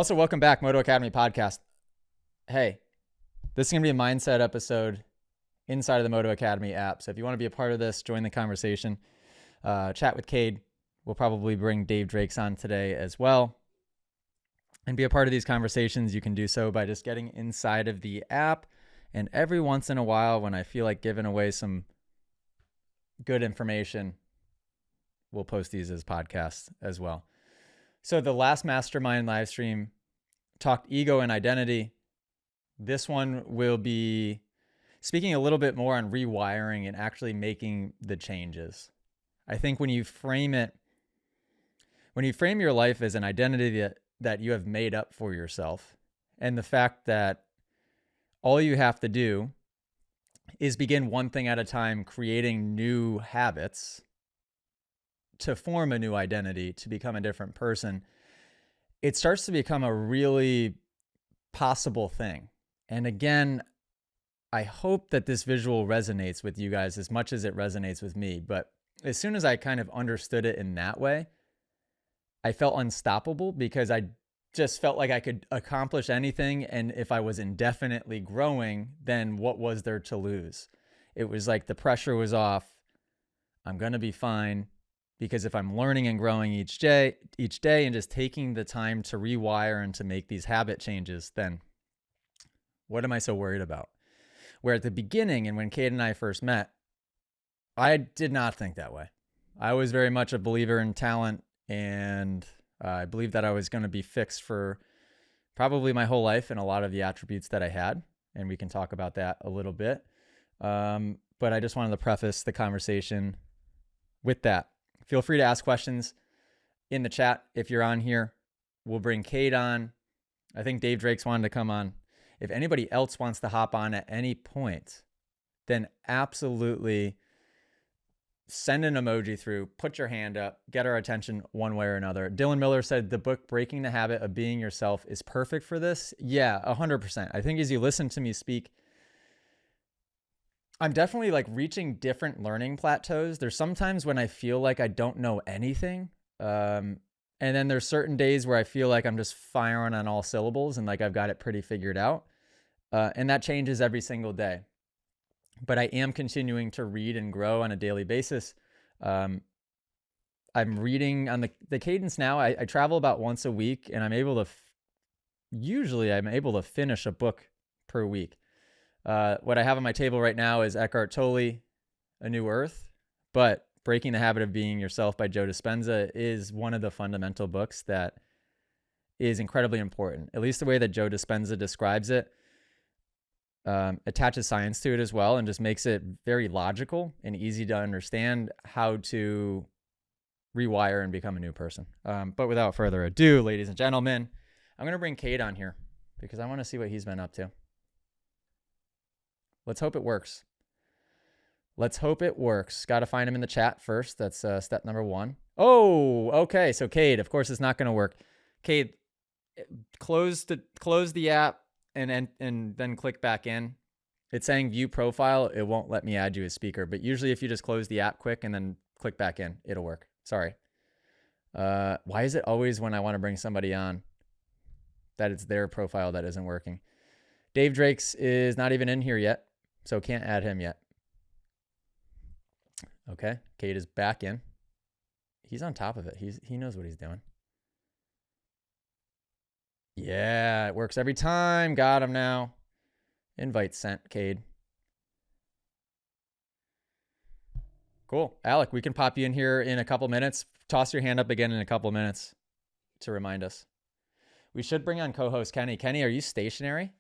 Also, welcome back, Moto Academy podcast. Hey, this is going to be a mindset episode inside of the Moto Academy app. So if you want to be a part of this, join the conversation. Chat with Cade. We'll probably bring Dave Drakes on today as well. And be a part of these conversations. You can do so by just getting inside of the app. And every once in a while, when I feel like giving away some good information, we'll post these as podcasts as well. So the last mastermind live stream talked ego and identity. This one will be speaking a little bit more on rewiring and actually making the changes. I think when you frame your life as an identity that you have made up for yourself, and the fact that all you have to do is begin one thing at a time, creating new habits to form a new identity, to become a different person, it starts to become a really possible thing. And again, I hope that this visual resonates with you guys as much as it resonates with me. But as soon as I kind of understood it in that way, I felt unstoppable because I just felt like I could accomplish anything. And if I was indefinitely growing, then what was there to lose? It was like the pressure was off. I'm going to be fine. Because if I'm learning and growing each day and just taking the time to rewire and to make these habit changes, then what am I so worried about? Where at the beginning, and when Cade and I first met, I did not think that way. I was very much a believer in talent, and I believed that I was going to be fixed for probably my whole life and a lot of the attributes that I had. And we can talk about that a little bit. But I just wanted to preface the conversation with that. Feel free to ask questions in the chat if you're on here. We'll bring Cade on. I think Dave Drakes wanted to come on. If anybody else wants to hop on at any point, then absolutely send an emoji through, put your hand up, get our attention one way or another. Dylan Miller said the book Breaking the Habit of Being Yourself is perfect for this. Yeah, 100%. I think as you listen to me speak, I'm definitely like reaching different learning plateaus. There's sometimes when I feel like I don't know anything. And then there's certain days where I feel like I'm just firing on all syllables and like I've got it pretty figured out. And that changes every single day. But I am continuing to read and grow on a daily basis. I'm reading on the cadence now. I travel about once a week, and I'm able to finish a book per week. What I have on my table right now is Eckhart Tolle, A New Earth, but Breaking the Habit of Being Yourself by Joe Dispenza is one of the fundamental books that is incredibly important. At least the way that Joe Dispenza describes it, attaches science to it as well, and just makes it very logical and easy to understand how to rewire and become a new person. But without further ado, ladies and gentlemen, I'm going to bring Cade on here because I want to see what he's been up to. Let's hope it works. Got to find him in the chat first. That's step number one. Oh, okay. So Cade, of course, it's not going to work. Cade, close the app and then click back in. It's saying view profile. It won't let me add you as speaker, but usually if you just close the app quick and then click back in, it'll work. Sorry. Why is it always when I want to bring somebody on that it's their profile that isn't working? Dave Drakes is not even in here yet, so can't add him yet. Okay, Cade is back in. He's on top of it. He knows what he's doing. Yeah, it works every time. Got him now. Invite sent, Cade. Cool. Alec, we can pop you in here in a couple minutes. Toss your hand up again in a couple minutes to remind us. We should bring on co-host Kenny. Kenny, are you stationary?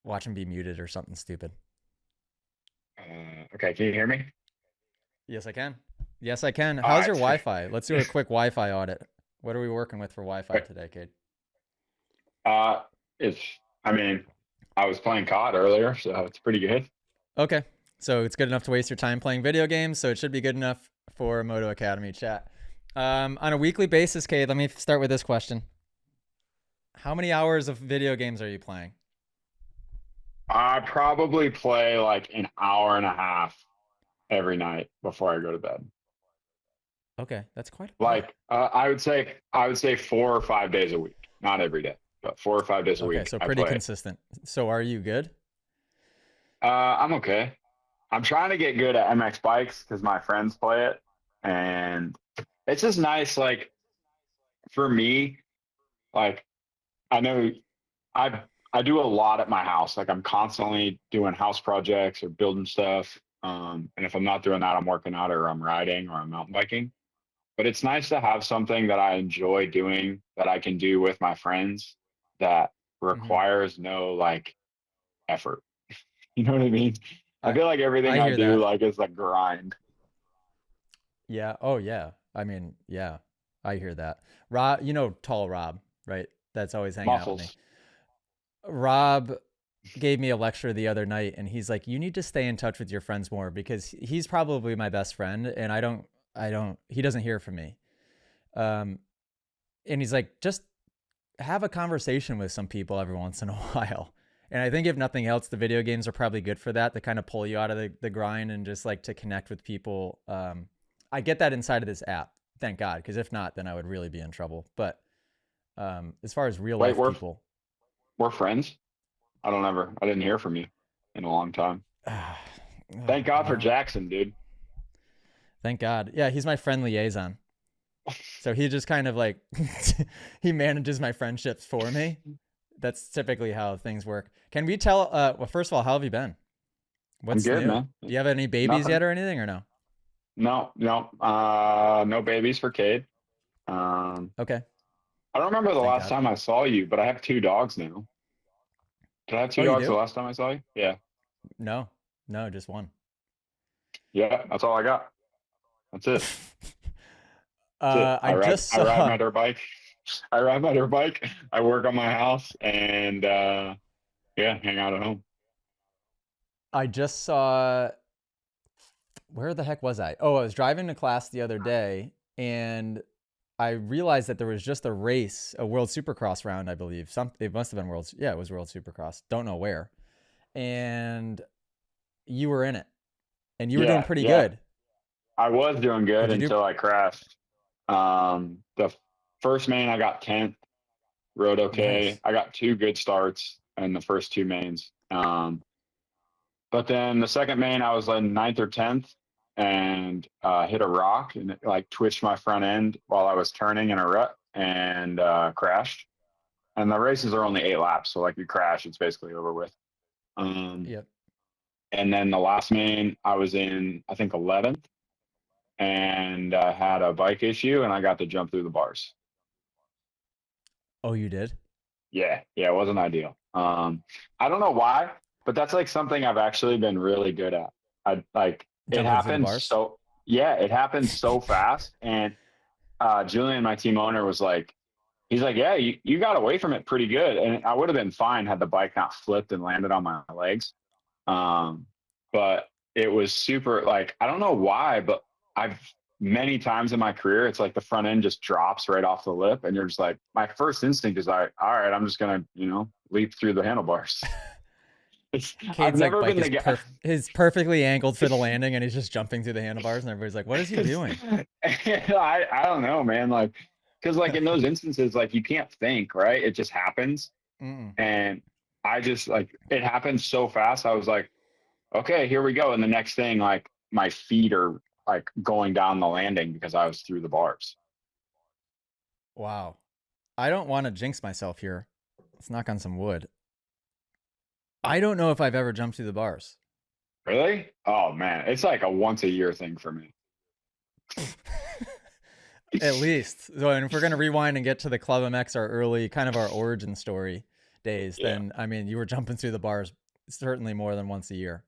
Watch him be muted or something stupid. Okay, can you hear me? Yes, I can. How's your Wi-Fi? Let's do a quick Wi-Fi audit. What are we working with for Wi-Fi today, Cade? I was playing COD earlier, so it's pretty good. Okay, so it's good enough to waste your time playing video games, so it should be good enough for Moto Academy chat. On a weekly basis, Cade, let me start with this question. How many hours of video games are you playing? I probably play like an hour and a half every night before I go to bed. Okay, that's quite a bit. Like I would say 4 or 5 days a week, not every day, but 4 or 5 days a Okay, week so I pretty play it. consistent. So are you good? I'm okay. I'm trying to get good at MX bikes because my friends play it, and it's just nice. Like for me, like I know I I do a lot at my house. Like I'm constantly doing house projects or building stuff. And if I'm not doing that, I'm working out or I'm riding or I'm mountain biking. But it's nice to have something that I enjoy doing that I can do with my friends that Hmm. requires no like effort. You know what I mean? I I feel like everything I I hear do that. like is a grind. Yeah. Oh yeah. I mean, yeah. I hear that. Rob, you know tall Rob, right? That's always hanging out with me. Muscles. Rob gave me a lecture the other night and he's like, "You need to stay in touch with your friends more because he's probably my best friend and I don't he doesn't hear from me." Um and he's like, "Just have a conversation with some people every once in a while." And I think if nothing else, the video games are probably good for that, to kind of pull you out of the grind and just like to connect with people. I get that inside of this app, thank God, because if not, then I would really be in trouble. But as far as real Wait, life we're people, we're friends? I didn't hear from you in a long time. Thank God for well, Jackson, dude. thank God. Yeah, he's my friend liaison. So he just kind of like he manages my friendships for me. That's typically how things work. Can we tell? Well, first of all, how have you been? I'm What's good, new? man. Do you have any babies Nothing. yet or anything or no? No, no, no babies for Cade. Um, Okay. I don't remember the Thank last God. time I saw you, but I have 2 dogs now. Did I have two Oh, you dogs the do? last time I saw you? Yeah, No, no, just one. yeah. That's all I got. That's it. That's it. I just I ride saw, my dirt bike. I ride my dirt bike. I work on my house, and yeah, hang out at home. I just saw, where the heck was I? Oh, I was driving to class the other day and I realized that there was just a race, a World Supercross round, I believe. It must have been yeah, it was World Supercross. Don't know where. And you were in it and you were doing Yeah, pretty yeah. good. I was doing good What'd you do? until I crashed. The first main I got 10th, rode okay. Nice. I got 2 good starts in the first 2 mains. But then the second main I was in 9th or 10th and hit a rock and it like twitched my front end while I was turning in a rut and crashed. And the races are only 8 laps, so like you crash, it's basically over with. Um, Yep. and then the last main I was in, I think 11th, and I had a bike issue and I got to jump through the bars. Oh, you did? Yeah, yeah, it wasn't ideal. I don't know why, but that's like something I've actually been really good at. I like it Jumping through the happened bars? so yeah, it happened so fast. And Julian, my team owner, was like, he's like, yeah, you got away from it pretty good, and I would have been fine had the bike not flipped and landed on my legs. Um, but it was super like I don't know why, but I've many times in my career, it's like the front end just drops right off the lip, and you're just like, my first instinct is like, all right, I'm just gonna leap through the handlebars. I've Cade's like never bike been is the guy. is perfectly angled for the landing and he's just jumping through the handlebars and everybody's like, "What is he doing?" I don't know, man. Like, because like in those instances, like you can't think, right? It just happens, Mm-mm. and I just like it happened so fast. I was like, okay, here we go. And the next thing, like my feet are like going down the landing because I was through the bars. Wow. I don't want to jinx myself here. Let's knock on some wood. I don't know if I've ever jumped through the bars. Really? Oh man, it's like a once a year thing for me. At least. So, and if we're gonna rewind and get to the Club MX, our early kind of our origin story days, Yeah. then I mean, you were jumping through the bars certainly more than once a year.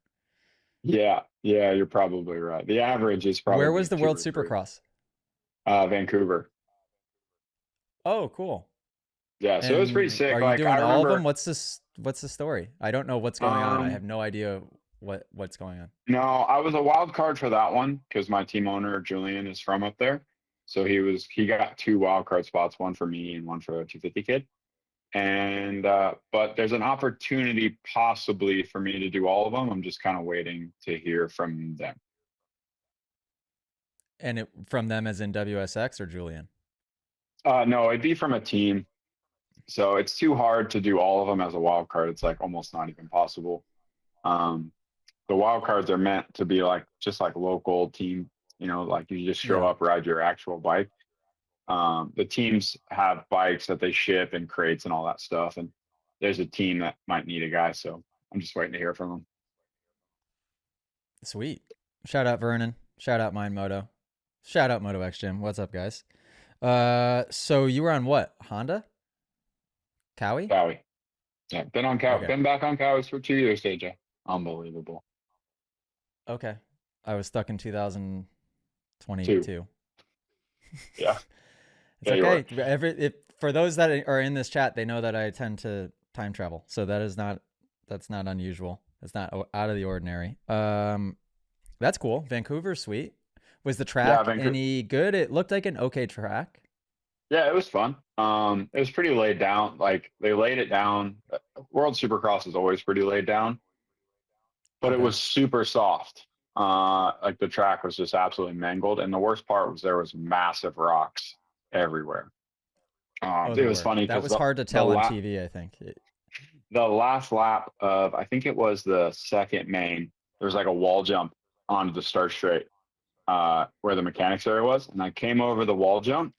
Yeah. Yeah. You're probably right. The average is Where was probably the two World or three. Supercross? Vancouver. Oh, cool. Yeah. So it was pretty And sick. are you Like I doing all of them? remember, What's the story? I don't know what's going on. I um, have no idea what's going on. no, I was a wild card for that one because my team owner, Julian, is from up there. So he got 2 wild card spots, one for me and one for a 250 kid. And but there's an opportunity possibly for me to do all of them. I'm just kind of waiting to hear from them. And it from them as in WSX or Julian? No, it'd be from a team. So it's too hard to do all of them as a wild card. It's like almost not even possible. Um, the wild cards are meant to be like just like local team, like you just show Yeah. up, ride your actual bike. The teams have bikes that they ship and crates and all that stuff. And there's a team that might need a guy. So I'm just waiting to hear from them. Sweet. Shout out Vernon. Shout out Mind Moto. Shout out Moto X Gym. What's up, guys? So you were on what? Honda? Cowie? Cowie. Yeah. Okay. Been back on Cowies for 2 years, AJ. Unbelievable. Okay. I was stuck in Two. 2022. Yeah. It's Yeah, you were. okay. For those that are in this chat, they know that I tend to time travel. So that's not unusual. It's not out of the ordinary. That's cool. Vancouver's sweet. Was the Yeah, track Vancouver. any good? It looked like an okay track. Yeah, it was fun. It was pretty laid down. Like they laid it down. World Supercross is always pretty laid down, but it Okay. was super soft. Like the track was just absolutely mangled, and the worst part was there was massive rocks everywhere. Oh, It there was were. funny That because was hard to the tell on la- TV, I think. the last lap of I think it was the second main, there was like a wall jump onto the start straight where the mechanics area was, and I came over the wall jump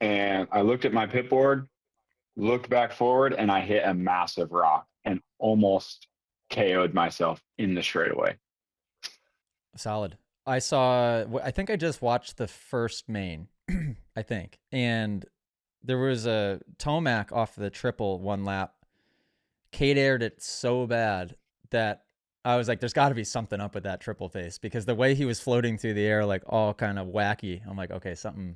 and I looked at my pit board, looked back forward, and I hit a massive rock and almost KO'd myself in the straightaway. Solid. I think I just watched the first main, I think. And there was a Tomac off the triple one lap. Cade aired it so bad that I was like, there's got to be something up with that triple face because the way he was floating through the air, like all kind of wacky. I'm like, okay, something's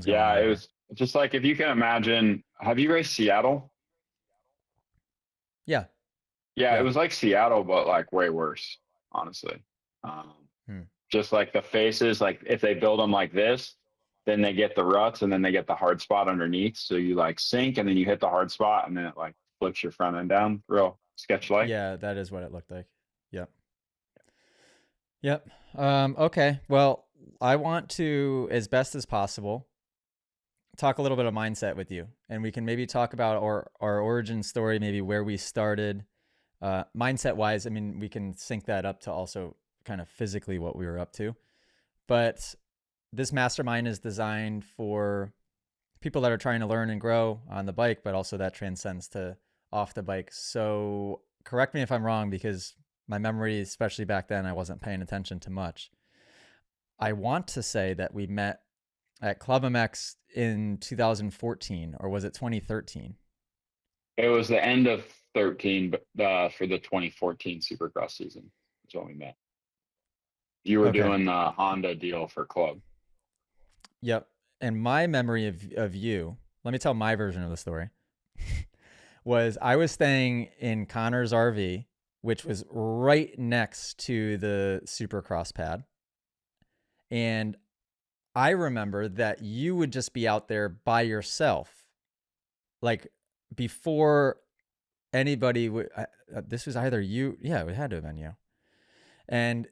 going Yeah, on it here. was just like if you can imagine, have you raced Seattle? Yeah. Yeah, it Yeah. was like Seattle, but like way worse, honestly. Um, Hmm. just like the faces, like if they build them like this, then they get the ruts and then they get the hard spot underneath. So you like sink and then you hit the hard spot and then it like flips your front end down real sketch like. Yeah, that is what it looked like. Yep. Yep. Okay. Well, I want to, as best as possible, talk a little bit of mindset with you, and we can maybe talk about our origin story, maybe where we started, mindset wise. I mean, we can sync that up to also kind of physically what we were up to. But this mastermind is designed for people that are trying to learn and grow on the bike, but also that transcends to off the bike. So correct me if I'm wrong, because my memory, especially back then, I wasn't paying attention to much. I want to say that we met at Club MX in 2014, or was it 2013? It was the end of 13, but for the 2014 Supercross season is when we met. You were Okay. doing the Honda deal for club. Yep. And my memory of you, let me tell my version of the story, was I was staying in Connor's RV, which was right next to the Supercross pad. And I remember that you would just be out there by yourself, like before anybody would. This was either you, yeah, it had to have been you, and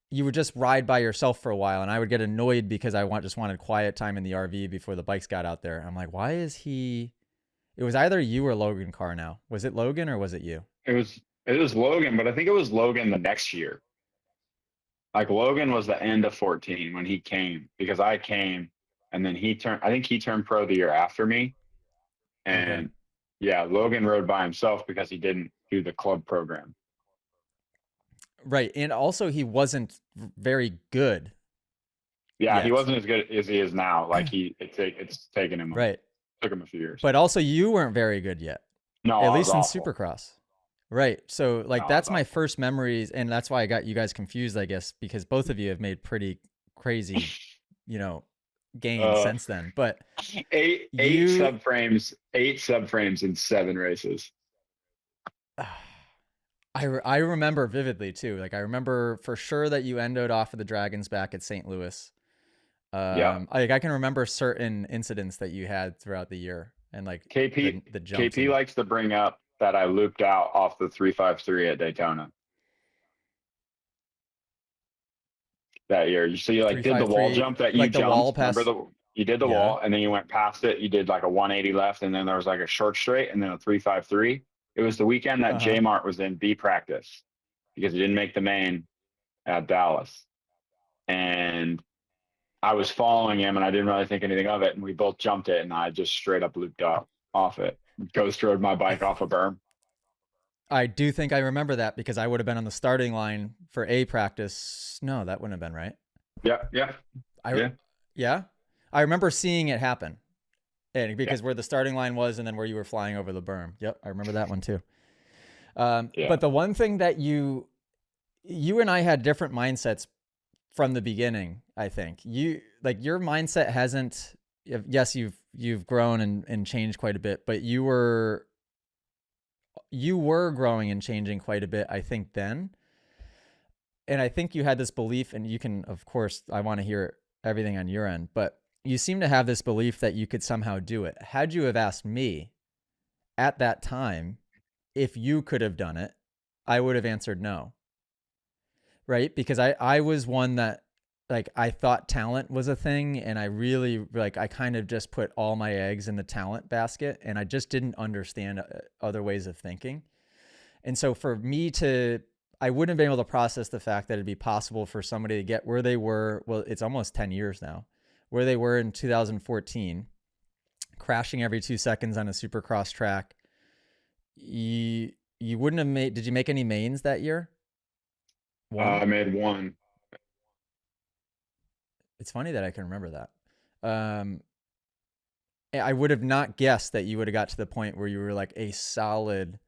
you would just ride by yourself for a while, and I would get annoyed because just wanted quiet time in the RV before the bikes got out there. I'm like, why is he? It was either you or Logan Carr. Now, was it Logan or was it you? It was Logan, but I think it was Logan the next year. Like Logan was the end of 14 when he came because I came and then I think he turned pro the year after me. Okay, And yeah, Logan rode by himself because he didn't do the club program. right, and also he wasn't very good Yeah, he yet, wasn't as good as he is now. Like it's taken him right? took him a few years. But also you weren't very good yet, No, at I was least in awful. Supercross. Right. So No, like I was that's my awful. first memories, and that's why I got you guys confused, I guess, because both of you have made pretty crazy, you know, gains Uh, since then. But eight you subframes in 7 races. I remember vividly too. Like I remember for sure that you endoed off of the Dragons back at St. Louis. Yeah. I can remember certain incidents that you had throughout the year and like KP the jumps KP and likes to bring up that I looped out off the 353 at Daytona. that year? So you like did the wall 353, jump that you like the wall jumped. Remember pass. you did the Yeah. wall and then you went past it. You did like a 180 left and then there was like a short straight and then a 353. It was the weekend that Uh-huh. J Mart was in B practice because he didn't make the main at Dallas. And I was following him and I didn't really think anything of it. And we both jumped it and I just straight up looped up off it. Ghost rode my I bike th- off a berm. I do think I remember that because I would have been on the starting line for A practice. No, that wouldn't have been right. Yeah, yeah, I yeah, Yeah. I remember seeing it happen. And yeah, because where the starting line was and then where you were flying over the berm. Yep, I remember that one too. yeah. But the one thing that you and I had different mindsets from the beginning, I think. You like your mindset hasn't, yes, you've grown and changed quite a bit, but you were growing and changing quite a bit, I think, then. And I think you had this belief, and you can, of course, I want to hear everything on your end, but you seem to have this belief that you could somehow do it. Had you have asked me at that time if you could have done it, I would have answered no. Right? Because I was one that, like, I thought talent was a thing, and I really, like, I kind of just put all my eggs in the talent basket, and I just didn't understand other ways of thinking. And so for me to, I wouldn't have been able to process the fact that it'd be possible for somebody to get where they were. Well, it's almost 10 years now, where they were in 2014, crashing every 2 seconds on a supercross track. You wouldn't have made, did you make any mains that year? One? I made one. It's funny that I can remember that. I would have not guessed that you would have got to the point where you were like a solid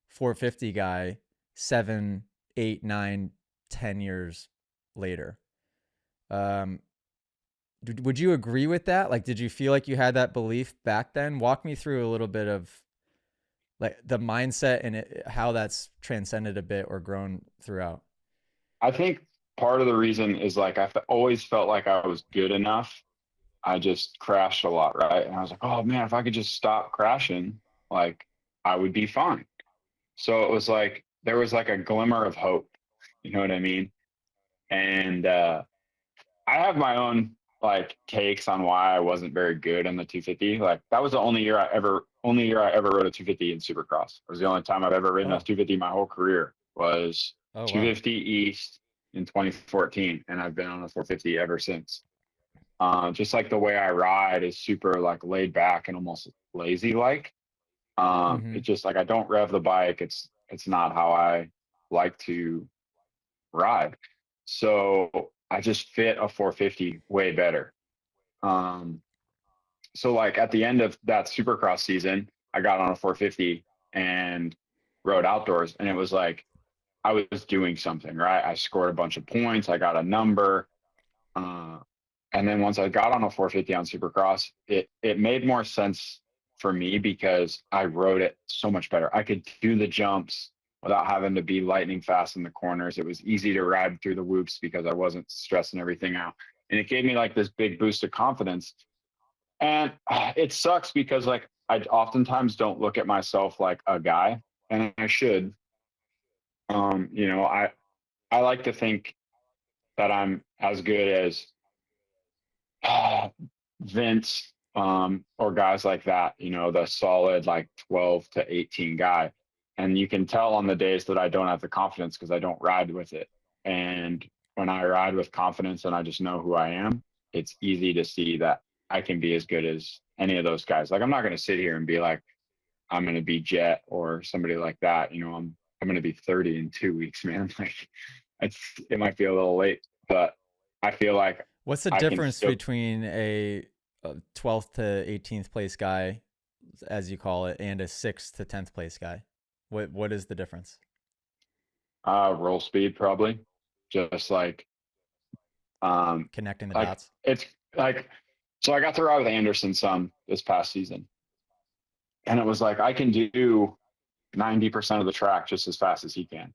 450 guy 7, 8, 9, 10 years later. Um, would you agree with that? Like, did you feel like you had that belief back then? Walk me through a little bit of like the mindset and how that's transcended a bit or grown throughout. I think part of the reason is like always felt like I was good enough. I just crashed a lot, right? And I was like, oh man, if I could just stop crashing, like I would be fine. So it was like there was like a glimmer of hope. You know what I mean? And I have my own like takes on why I wasn't very good in the 250. Like that was the only year I ever rode a 250 in Supercross. It was the only time I've ever ridden a Oh, 250 my whole career was oh, wow. 250 East in 2014, and I've been on a 450 ever since. Just like the way I ride is super like laid back and almost lazy like. Mm-hmm. It's just like I don't rev the bike. It's not how I like to ride. So I just fit a 450 way better. Um, so like at the end of that Supercross season, I got on a 450 and rode outdoors, and it was like I was doing something, right? I scored a bunch of points. I got a number. Uh, and then once I got on a 450 on Supercross, it made more sense for me because I rode it so much better. I could do the jumps without having to be lightning fast in the corners. It was easy to ride through the whoops because I wasn't stressing everything out. And it gave me like this big boost of confidence. And it sucks because like I oftentimes don't look at myself like a guy, and I should. You know, I like to think that I'm as good as Vince, or guys like that, you know, the solid like 12 to 18 guy. And you can tell on the days that I don't have the confidence because I don't ride with it. And when I ride with confidence and I just know who I am, it's easy to see that I can be as good as any of those guys. Like I'm not going to sit here and be like, I'm going to be Jet or somebody like that. You know, I'm going to be 30 in 2 weeks, man. Like it might be a little late, but I feel like What's the I can difference still. between a 12th to 18th place guy, as you call it, and a 6th to 10th place guy? What is the difference? Roll speed probably. Just um Connecting the like dots. it's like so I got to ride with Anderson some this past season. And it was like I can do 90% of the track just as fast as he can.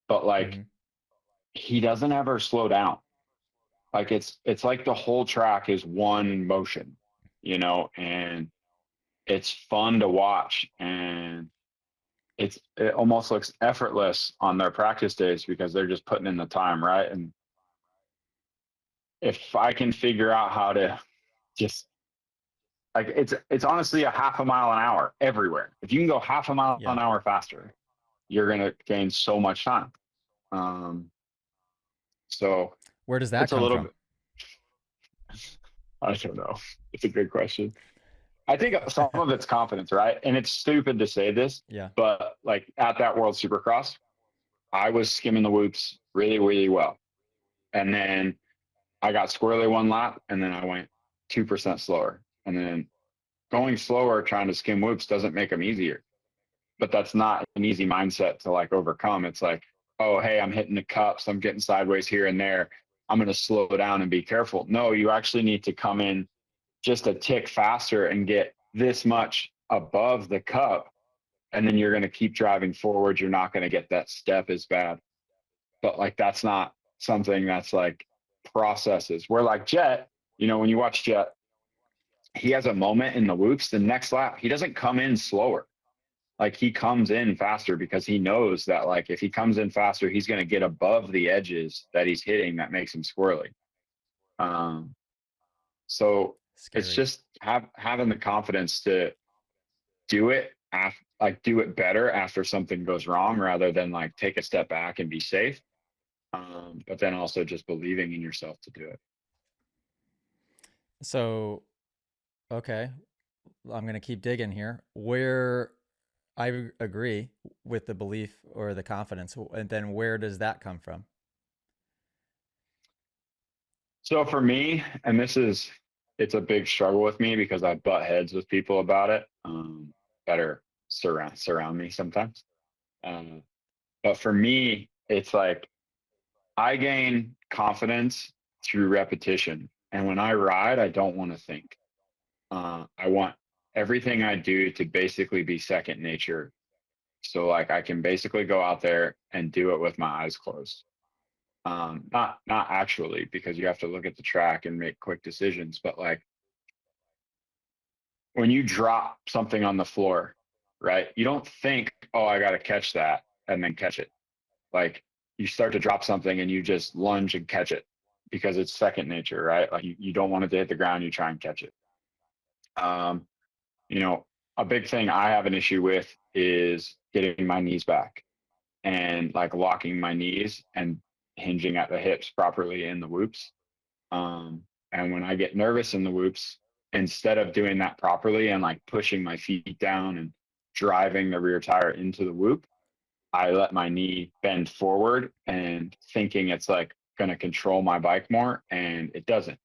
But like Mm-hmm. he doesn't ever slow down. Like it's like the whole track is one motion, you know, and it's fun to watch and it almost looks effortless on their practice days because they're just putting in the time, right? And if I can figure out how to just like it's honestly a half a mile an hour everywhere. If you can go half a mile Yeah. an hour faster, you're gonna gain so much time. Um, so Where does that it's a come little from? bit. I don't know. It's a good question. I think some of it's confidence, right? And it's stupid to say this, Yeah. but like at that World Supercross, I was skimming the whoops really, really well, and then I got squirrely one lap, and then I went 2% slower, and then going slower trying to skim whoops doesn't make them easier. But that's not an easy mindset to like overcome. It's like, oh, hey, I'm hitting the cups, I'm getting sideways here and there. I'm going to slow down and be careful. No, you actually need to come in just a tick faster and get this much above the cup. And then you're going to keep driving forward. You're not going to get that step as bad. But like, that's not something that's like processes. Where like Jet, when you watch Jet, he has a moment in the whoops. The next lap, he doesn't come in slower. Like he comes in faster because he knows that like if he comes in faster, he's going to get above the edges that he's hitting that makes him squirrely. Um, so it's Scary. just having the confidence to do it like do it better after something goes wrong rather than like take a step back and be safe. But then also just believing in yourself to do it. So, okay, I'm going to keep digging here. Where I agree with the belief or the confidence, and then where does that come from? So for me, and it's a big struggle with me because I butt heads with people about it. That are surround me sometimes. Um, but for me, it's like I gain confidence through repetition. And when I ride, I don't want to think. I want everything I do to basically be second nature. So like I can basically go out there and do it with my eyes closed. Not actually because you have to look at the track and make quick decisions, but like when you drop something on the floor, right? You don't think, oh, I got to catch that and then catch it. Like you start to drop something and you just lunge and catch it because it's second nature, right? Like you don't want it to hit the ground, you try and catch it. Um, you know, a big thing I have an issue with is getting my knees back and like locking my knees and hinging at the hips properly in the whoops. And when I get nervous in the whoops, instead of doing that properly and like pushing my feet down and driving the rear tire into the whoop, I let my knee bend forward and thinking it's like going to control my bike more, and it doesn't.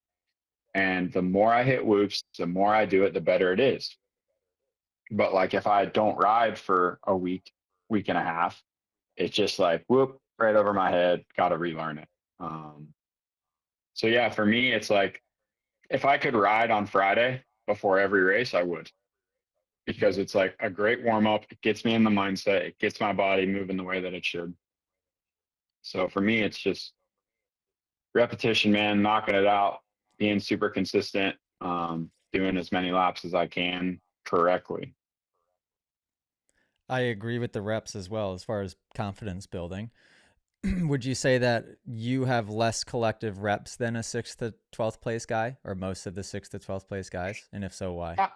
And the more I hit whoops, the more I do it, the better it is. But like if I don't ride for a week, week and a half, it's just like whoop right over my head. Got to relearn it. Um, so yeah, for me, it's like if I could ride on Friday before every race, I would because it's like a great warm up. It gets me in the mindset. It gets my body moving the way that it should. So for me, it's just repetition, man, knocking it out, being super consistent, doing as many laps as I can correctly. I agree with the reps as well as far as confidence building. Would you say that you have less collective reps than a 6th to 12th place guy or most of the 6th to 12th place guys? And if so, why? Not,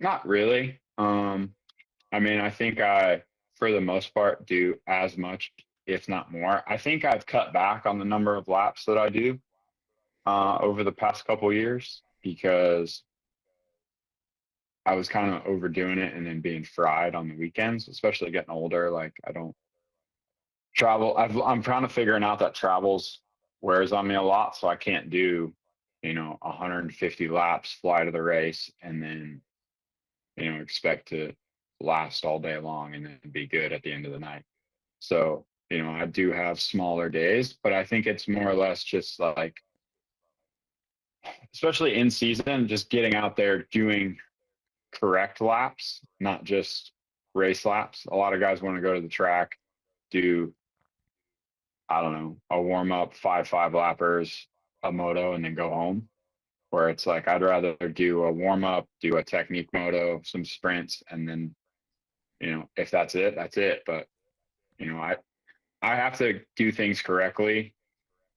not really. I mean, I think I, for the most part, do as much, if not more. I think I've cut back on the number of laps that I do over the past couple of years because I was kind of overdoing it and then being fried on the weekends, especially getting older. Like I don't travel. I'm kind of figuring out that travels wears on me a lot, so I can't do, 150 laps, fly to the race, and then expect to last all day long and then be good at the end of the night. So I do have smaller days, but I think it's more or less just like, especially in season, just getting out there doing correct laps, not just race laps. A lot of guys want to go to the track, do, I don't know, a warm up, five lappers, a moto, and then go home. Where it's like, I'd rather do a warm up, do a technique moto, some sprints, and then, if that's it, that's it. But, I have to do things correctly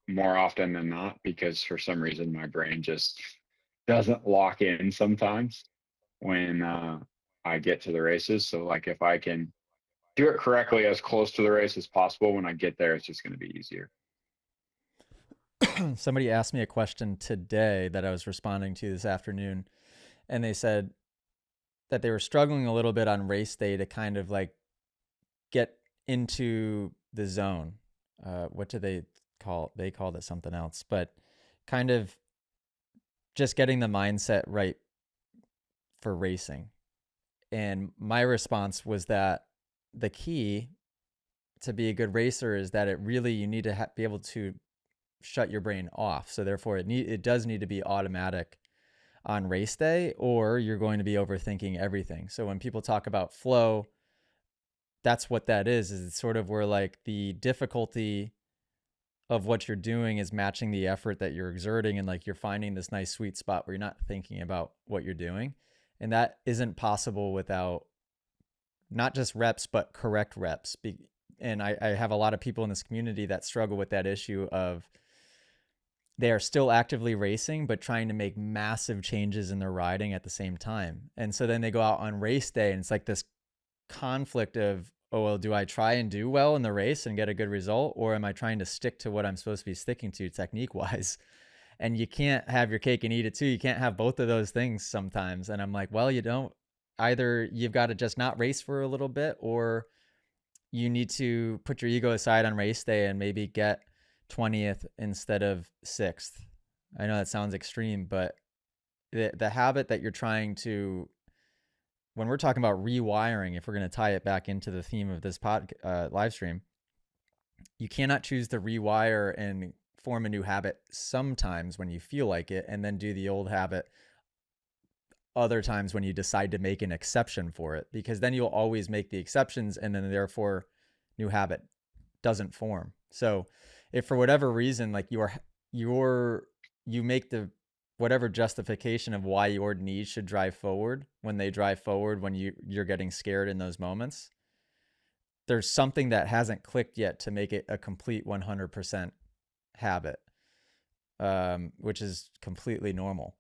more often than not, because for some reason my brain just doesn't lock in sometimes when I get to the races. So like if I can do it correctly as close to the race as possible, when I get there, it's just going to be easier. Somebody asked me a question today that I was responding to this afternoon, and they said that they were struggling a little bit on race day to kind of like get into the zone. What do they call it? They called it something else, but kind of just getting the mindset right for racing. And my response was that the key to be a good racer is that it really, you need to be able to shut your brain off. So therefore it does need to be automatic on race day, or you're going to be overthinking everything. So when people talk about flow, that's what that is it's sort of where like the difficulty of what you're doing is matching the effort that you're exerting, and like you're finding this nice sweet spot where you're not thinking about what you're doing. And that isn't possible without not just reps but correct reps. And I have a lot of people in this community that struggle with that issue of they are still actively racing but trying to make massive changes in their riding at the same time. And so then they go out on race day and it's like this conflict of, oh, well, do I try and do well in the race and get a good result, or am I trying to stick to what I'm supposed to be sticking to technique wise? And you can't have your cake and eat it too. You can't have both of those things sometimes. And I'm like, well, you don't. Either you've got to just not race for a little bit, or you need to put your ego aside on race day and maybe get 20th instead of 6th. I know that sounds extreme, but the habit that you're trying to, when we're talking about rewiring, if we're going to tie it back into the theme of this live stream, you cannot choose to rewire and form a new habit sometimes when you feel like it, and then do the old habit other times when you decide to make an exception for it, because then you'll always make the exceptions, and then therefore new habit doesn't form. So if for whatever reason, like you make the whatever justification of why your knees should drive forward when they drive forward when you're getting scared in those moments, there's something that hasn't clicked yet to make it a complete 100% habit, which is completely normal.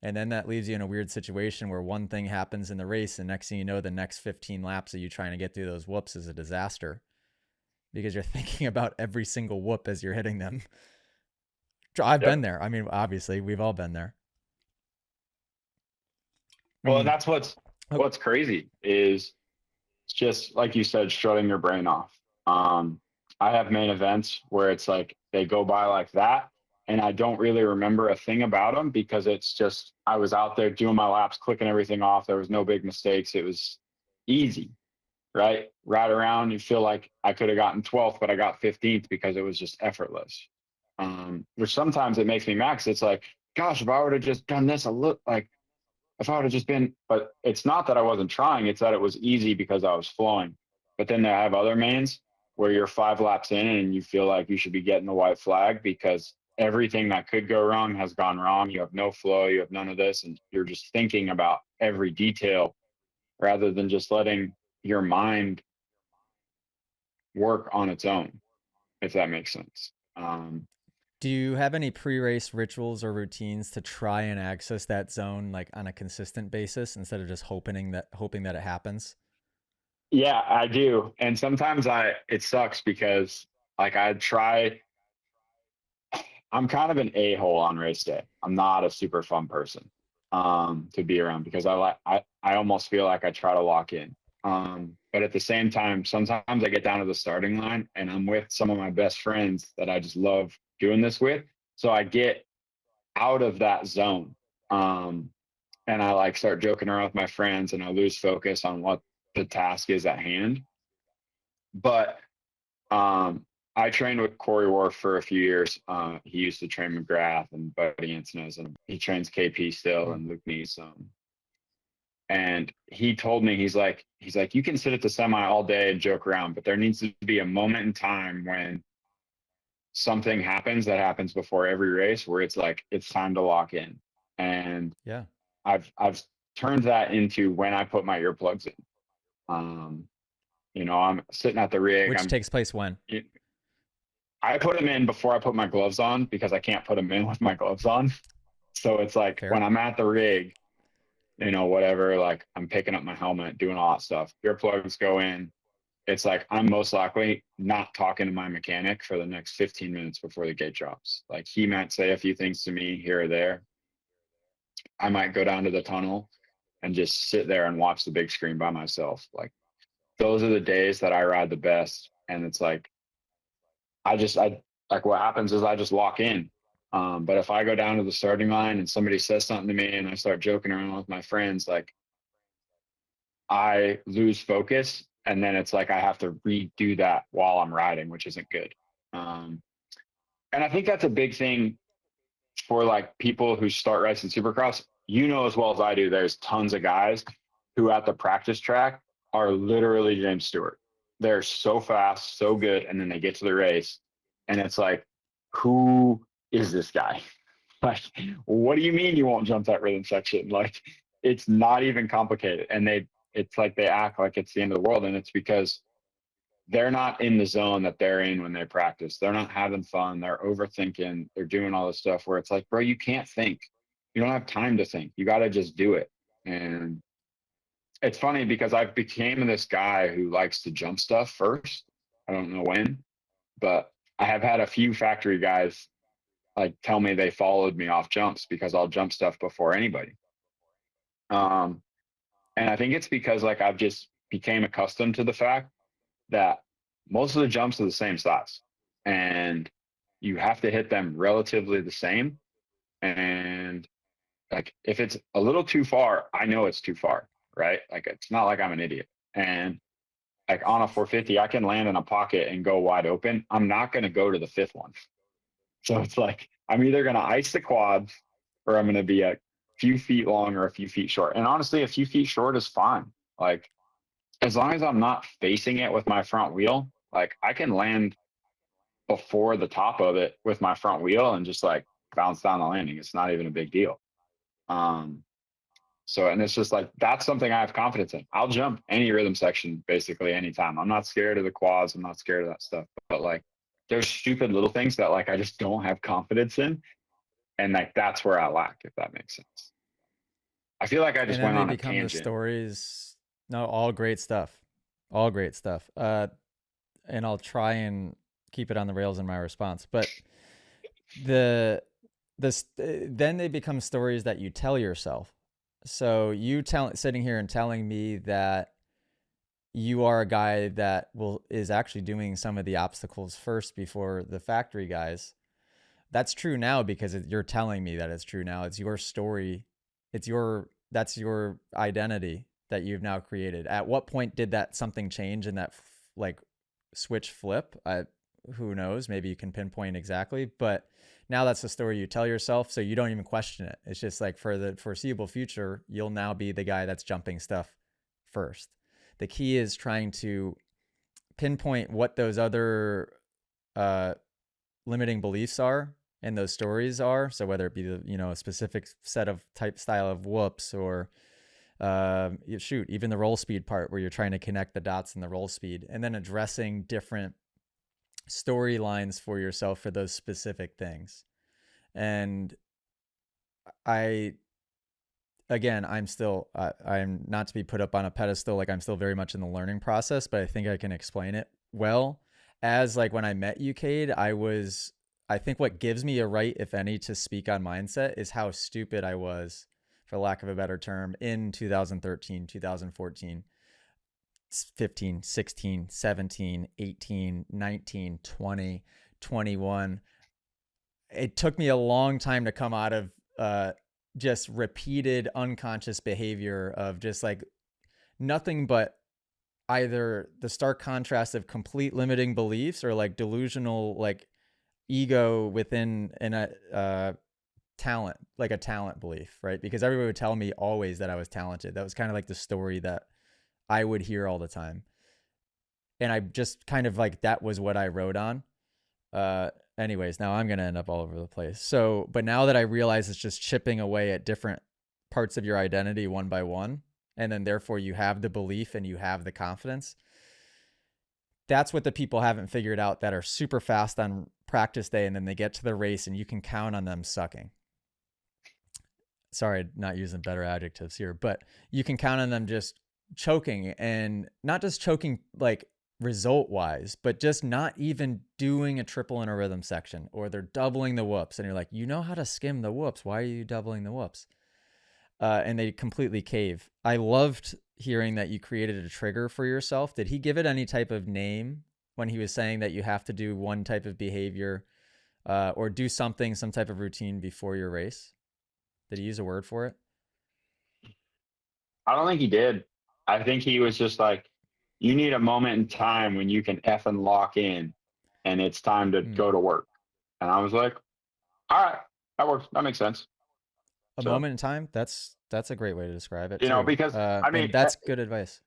And then that leaves you in a weird situation where one thing happens in the race, and next thing you know, the next 15 laps of you trying to get through those whoops is a disaster because you're thinking about every single whoop as you're hitting them. I've Yep. been there. I mean, obviously, we've all been there. Well, and Mm. that's Oh, what's crazy is it's just like you said, shutting your brain off. I have main events where it's like they go by like that, and I don't really remember a thing about them because it's just I was out there doing my laps, clicking everything off. There was no big mistakes. It was easy, right? Ride around, you feel like I could have gotten 12th, but I got 15th because it was just effortless. Which sometimes it makes me mad because it's like, gosh, if I would have just done this, if I would have just been, but it's not that I wasn't trying, it's that it was easy because I was flowing. But then they have other mains where you're 5 laps in and you feel like you should be getting the white flag because everything that could go wrong has gone wrong. You have no flow, you have none of this, and you're just thinking about every detail rather than just letting your mind work on its own, if that makes sense. do you have any pre-race rituals or routines to try and access that zone like on a consistent basis instead of just hoping that it happens? Yeah, I do. And sometimes it sucks because like I'm kind of an a-hole on race day. I'm not a super fun person to be around because I almost feel like I try to lock in. But at the same time, sometimes I get down to the starting line and I'm with some of my best friends that I just love doing this with. So I get out of that zone. And I like start joking around with my friends and I lose focus on what the task is at hand. But um, I trained with Corey Wharf for a few years. He used to train McGrath and Buddy Antunez, and he trains KP still Mm. and Luke Neese. And he told me, he's like, you can sit at the semi all day and joke around, but there needs to be a moment in time when something happens that happens before every race where it's like it's time to lock in. And Yeah. I've turned that into when I put my earplugs in. Um, I'm sitting at the rig. Which takes place when? I put them in before I put my gloves on because I can't put them in with my gloves on. So it's like when Fair. I'm at the rig, you know, whatever, like I'm picking up my helmet, doing all that stuff. Earplugs go in. It's like I'm most likely not talking to my mechanic for the next 15 minutes before the gate drops. Like he might say a few things to me here or there. I might go down to the tunnel and just sit there and watch the big screen by myself. Like those are the days that I ride the best. And it's like I like what happens is I just lock in. But if I go down to the starting line and somebody says something to me and I start joking around with my friends, like I lose focus, and then it's like I have to redo that while I'm riding, which isn't good. Um, and I think that's a big thing for like people who start racing Supercross. You know as well as I do, there's tons of guys who at the practice track are literally James Stewart. They're so fast, so good, and then they get to the race, and it's like, who is this guy? Like, what do you mean you won't jump that rhythm section? Like, it's not even complicated. And it's like they act like it's the end of the world. And it's because they're not in the zone that they're in when they practice. They're not having fun. They're overthinking. They're doing all this stuff where it's like, bro, you can't think. You don't have time to think. You got to just do it. And it's funny because I've became this guy who likes to jump stuff first. I don't know when, but I have had a few factory guys like tell me they followed me off jumps because I'll jump stuff before anybody. Um, and I think it's because like I've just became accustomed to the fact that most of the jumps are the same size and you have to hit them relatively the same. And like if it's a little too far, I know it's too far, right? Like it's not like I'm an idiot. And like on a 450, I can land in a pocket and go wide open. I'm not going to go to the fifth one. So it's like I'm either going to ice the quads or I'm going to be a few feet long or a few feet short. And honestly, a few feet short is fine. Like as long as I'm not facing it with my front wheel, like I can land before the top of it with my front wheel and just like bounce down the landing. It's not even a big deal. Um, so, and it's just like, that's something I have confidence in. I'll jump any rhythm section basically anytime. I'm not scared of the quads. I'm not scared of that stuff, but like there's stupid little things that like I just don't have confidence in. And like that's where I lack, if that makes sense. I feel like I And just then went they on a become the tangent. stories. No, all great stuff. All great stuff. And I'll try and keep it on the rails in my response. But the then they become stories that you tell yourself. So you sitting here and telling me that you are a guy that is actually doing some of the obstacles first before the factory guys. That's true now because you're telling me that it's true now. It's your story. That's your identity that you've now created. At what point did that something change and that like switch flip? Who knows? Maybe you can pinpoint exactly, but now that's the story you tell yourself, so you don't even question it. It's just like for the foreseeable future, you'll now be the guy that's jumping stuff first. The key is trying to pinpoint what those other uh, limiting beliefs are and those stories are. So whether it be a specific set of type style of whoops or even the roll speed part where you're trying to connect the dots in the roll speed, and then addressing different storylines for yourself for those specific things. And I again, I'm not to be put up on a pedestal. Like I'm still very much in the learning process, but I think I can explain it well. As like when I met you, Cade, I think what gives me a right, if any, to speak on mindset is how stupid I was, for lack of a better term, in 2013, 2014, 15, 16, 17, 18, 19, 20, 21. It took me a long time to come out of just repeated unconscious behavior of just like nothing but either the stark contrast of complete limiting beliefs or like delusional like ego within a talent, like a talent belief, right? Because everybody would tell me always that I was talented. That was kind of like the story that I would hear all the time. And I just kind of like that was what I wrote on. Anyways, now I'm going to end up all over the place. So, but now that I realize it's just chipping away at different parts of your identity one by one, and then therefore you have the belief and you have the confidence. That's what the people haven't figured out that are super fast on practice day and then they get to the race and you can count on them sucking. Sorry, not using better adjectives here, but you can count on them just choking, and not just choking like result wise, but just not even doing a triple in a rhythm section, or they're doubling the whoops. And you're like, you know how to skim the whoops. Why are you doubling the whoops? And they completely cave. I loved hearing that you created a trigger for yourself. Did he give it any type of name when he was saying that you have to do one type of behavior or do something, some type of routine before your race? Did he use a word for it? I don't think he did. I think he was just like, you need a moment in time when you can effing lock in and it's time to go to work. And I was like, all right, that works. That makes sense. A So, moment in time. That's a great way to describe it you know, too. because I mean, And that's good advice.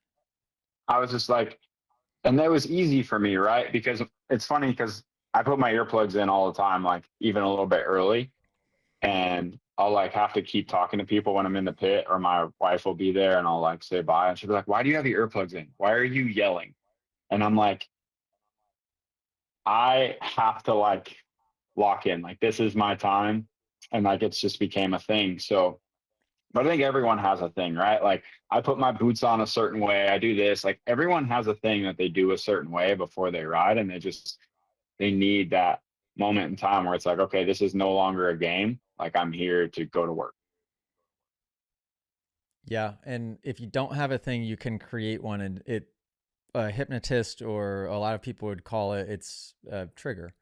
I was just like, and that was easy for me, right? Because it's funny because I put my earplugs in all the time, like even a little bit early, and I'll like have to keep talking to people when I'm in the pit, or my wife will be there and I'll like say bye, and she'll be like, why do you have your earplugs in? Why are you yelling? And I'm like, I have to like lock in, like this is my time, and like it's just became a thing. So, but I think everyone has a thing, right? Like I put my boots on a certain way, I do this, like everyone has a thing that they do a certain way before they ride, and they need that moment in time where it's like, okay, this is no longer a game, like I'm here to go to work. Yeah, and if you don't have a thing, you can create one, and it a hypnotist, or a lot of people would call it, it's a trigger.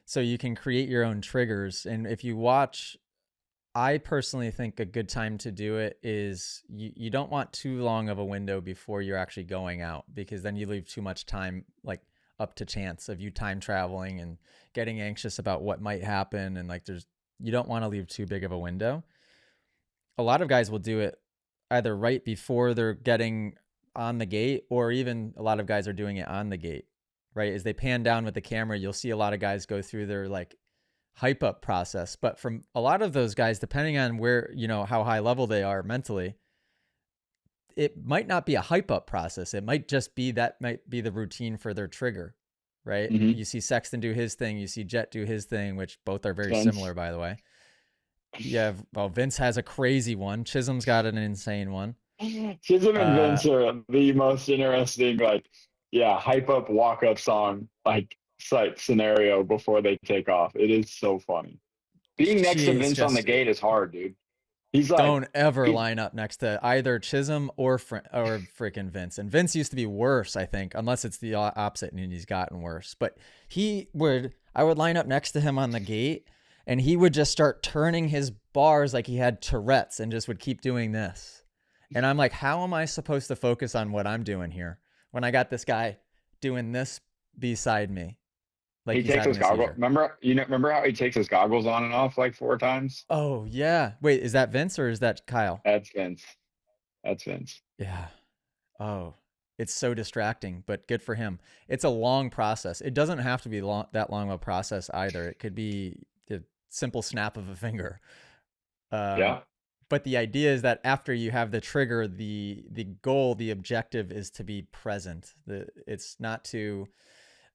So you can create your own triggers, and if you watch, I personally think a good time to do it is you don't want too long of a window before you're actually going out, because then you leave too much time like up to chance of you time traveling and getting anxious about what might happen, and like you don't want to leave too big of a window. A lot of guys will do it either right before they're getting on the gate, or even a lot of guys are doing it on the gate, right? As they pan down with the camera, you'll see a lot of guys go through their like hype up process. But from a lot of those guys, depending on where, how high level they are mentally, it might not be a hype up process. It might just be that might be the routine for their trigger, right? Mm-hmm. You see Sexton do his thing, you see Jet do his thing, which both are very Vince. similar, by the way. Yeah, well, Vince has a crazy one. Chisholm's got an insane one. Chisholm and Uh, Vince are the most interesting, like, yeah, hype up, walk up song, like, site scenario before they take off. It is so funny. Being next to Jeez, Vince on the just gate is hard, dude. He's like, don't ever he's, line up next to either Chisholm or freaking Vince. And Vince used to be worse, I think, unless it's the opposite and he's gotten worse. But I would line up next to him on the gate, and he would just start turning his bars like he had Tourette's and just would keep doing this. And I'm like, how am I supposed to focus on what I'm doing here when I got this guy doing this beside me? Like he he's takes having his a goggles. seizure. Remember how he takes his goggles on and off like 4 times? Oh, yeah. Wait, is that Vince or is that Kyle? That's Vince. That's Vince. Yeah. Oh, it's so distracting, but good for him. It's a long process. It doesn't have to be that long of a process either. It could be a simple snap of a finger. Um, Yeah. but the idea is that after you have the trigger, the goal, the objective is to be present. It's not to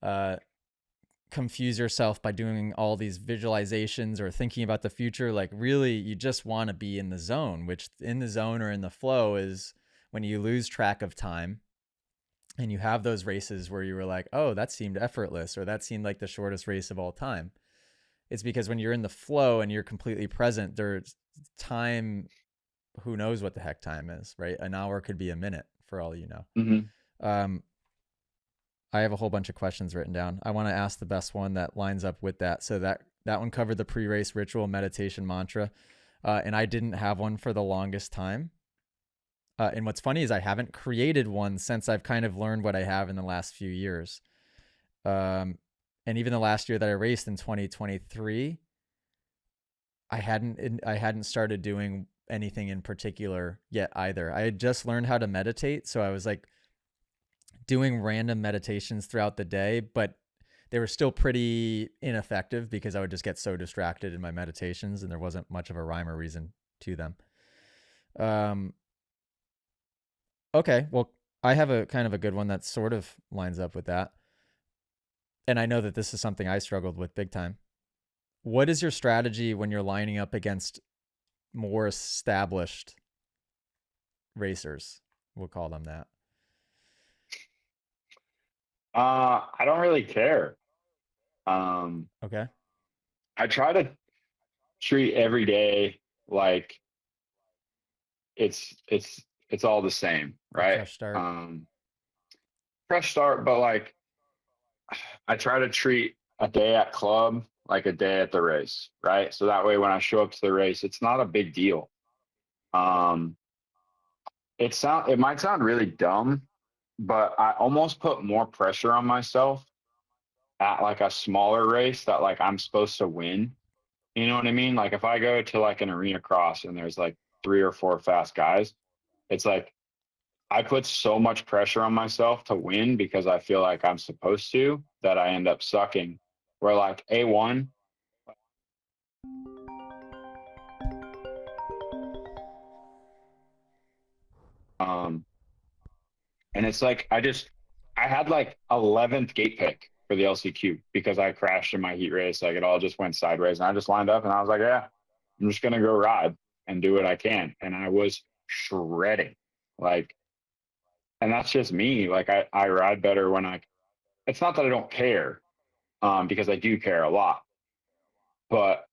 uh, confuse yourself by doing all these visualizations or thinking about the future. Like really, you just want to be in the zone, which in the zone or in the flow is when you lose track of time. And you have those races where you were like, oh, that seemed effortless, or that seemed like the shortest race of all time. It's because when you're in the flow and you're completely present, there's time, who knows what the heck time is, right? An hour could be a minute for all you know. Mm-hmm. Um, I have a whole bunch of questions written down. I want to ask the best one that lines up with that. So that one covered the pre-race ritual, meditation, mantra. And I didn't have one for the longest time. And what's funny is I haven't created one since I've kind of learned what I have in the last few years. And even the last year that I raced in 2023, I hadn't started doing anything in particular yet either. I had just learned how to meditate, so I was like doing random meditations throughout the day, but they were still pretty ineffective because I would just get so distracted in my meditations, and there wasn't much of a rhyme or reason to them. Okay, well, I have a kind of a good one that sort of lines up with that. and I know that this is something I struggled with big time. What is your strategy when you're lining up against more established racers? We'll call them that. I don't really care. Um, Okay. I try to treat every day like it's all the same, A right? fresh start. Fresh start, but like I try to treat a day at club like a day at the race, right? So that way when I show up to the race, it's not a big deal. Um, it might sound really dumb, but I almost put more pressure on myself at like a smaller race that like I'm supposed to win. You know what I mean? Like if I go to like an arena cross and there's like 3 or 4 fast guys, it's like I put so much pressure on myself to win because I feel like I'm supposed to that I end up sucking. Where like A1, um, and it's like I had like 11th gate pick for the LCQ because I crashed in my heat race. Like it all just went sideways, and I just lined up and I was like, yeah, I'm just gonna go ride and do what I can, and I was shredding, like, and that's just me. Like I ride better when I. It's not that I don't care, because I do care a lot, but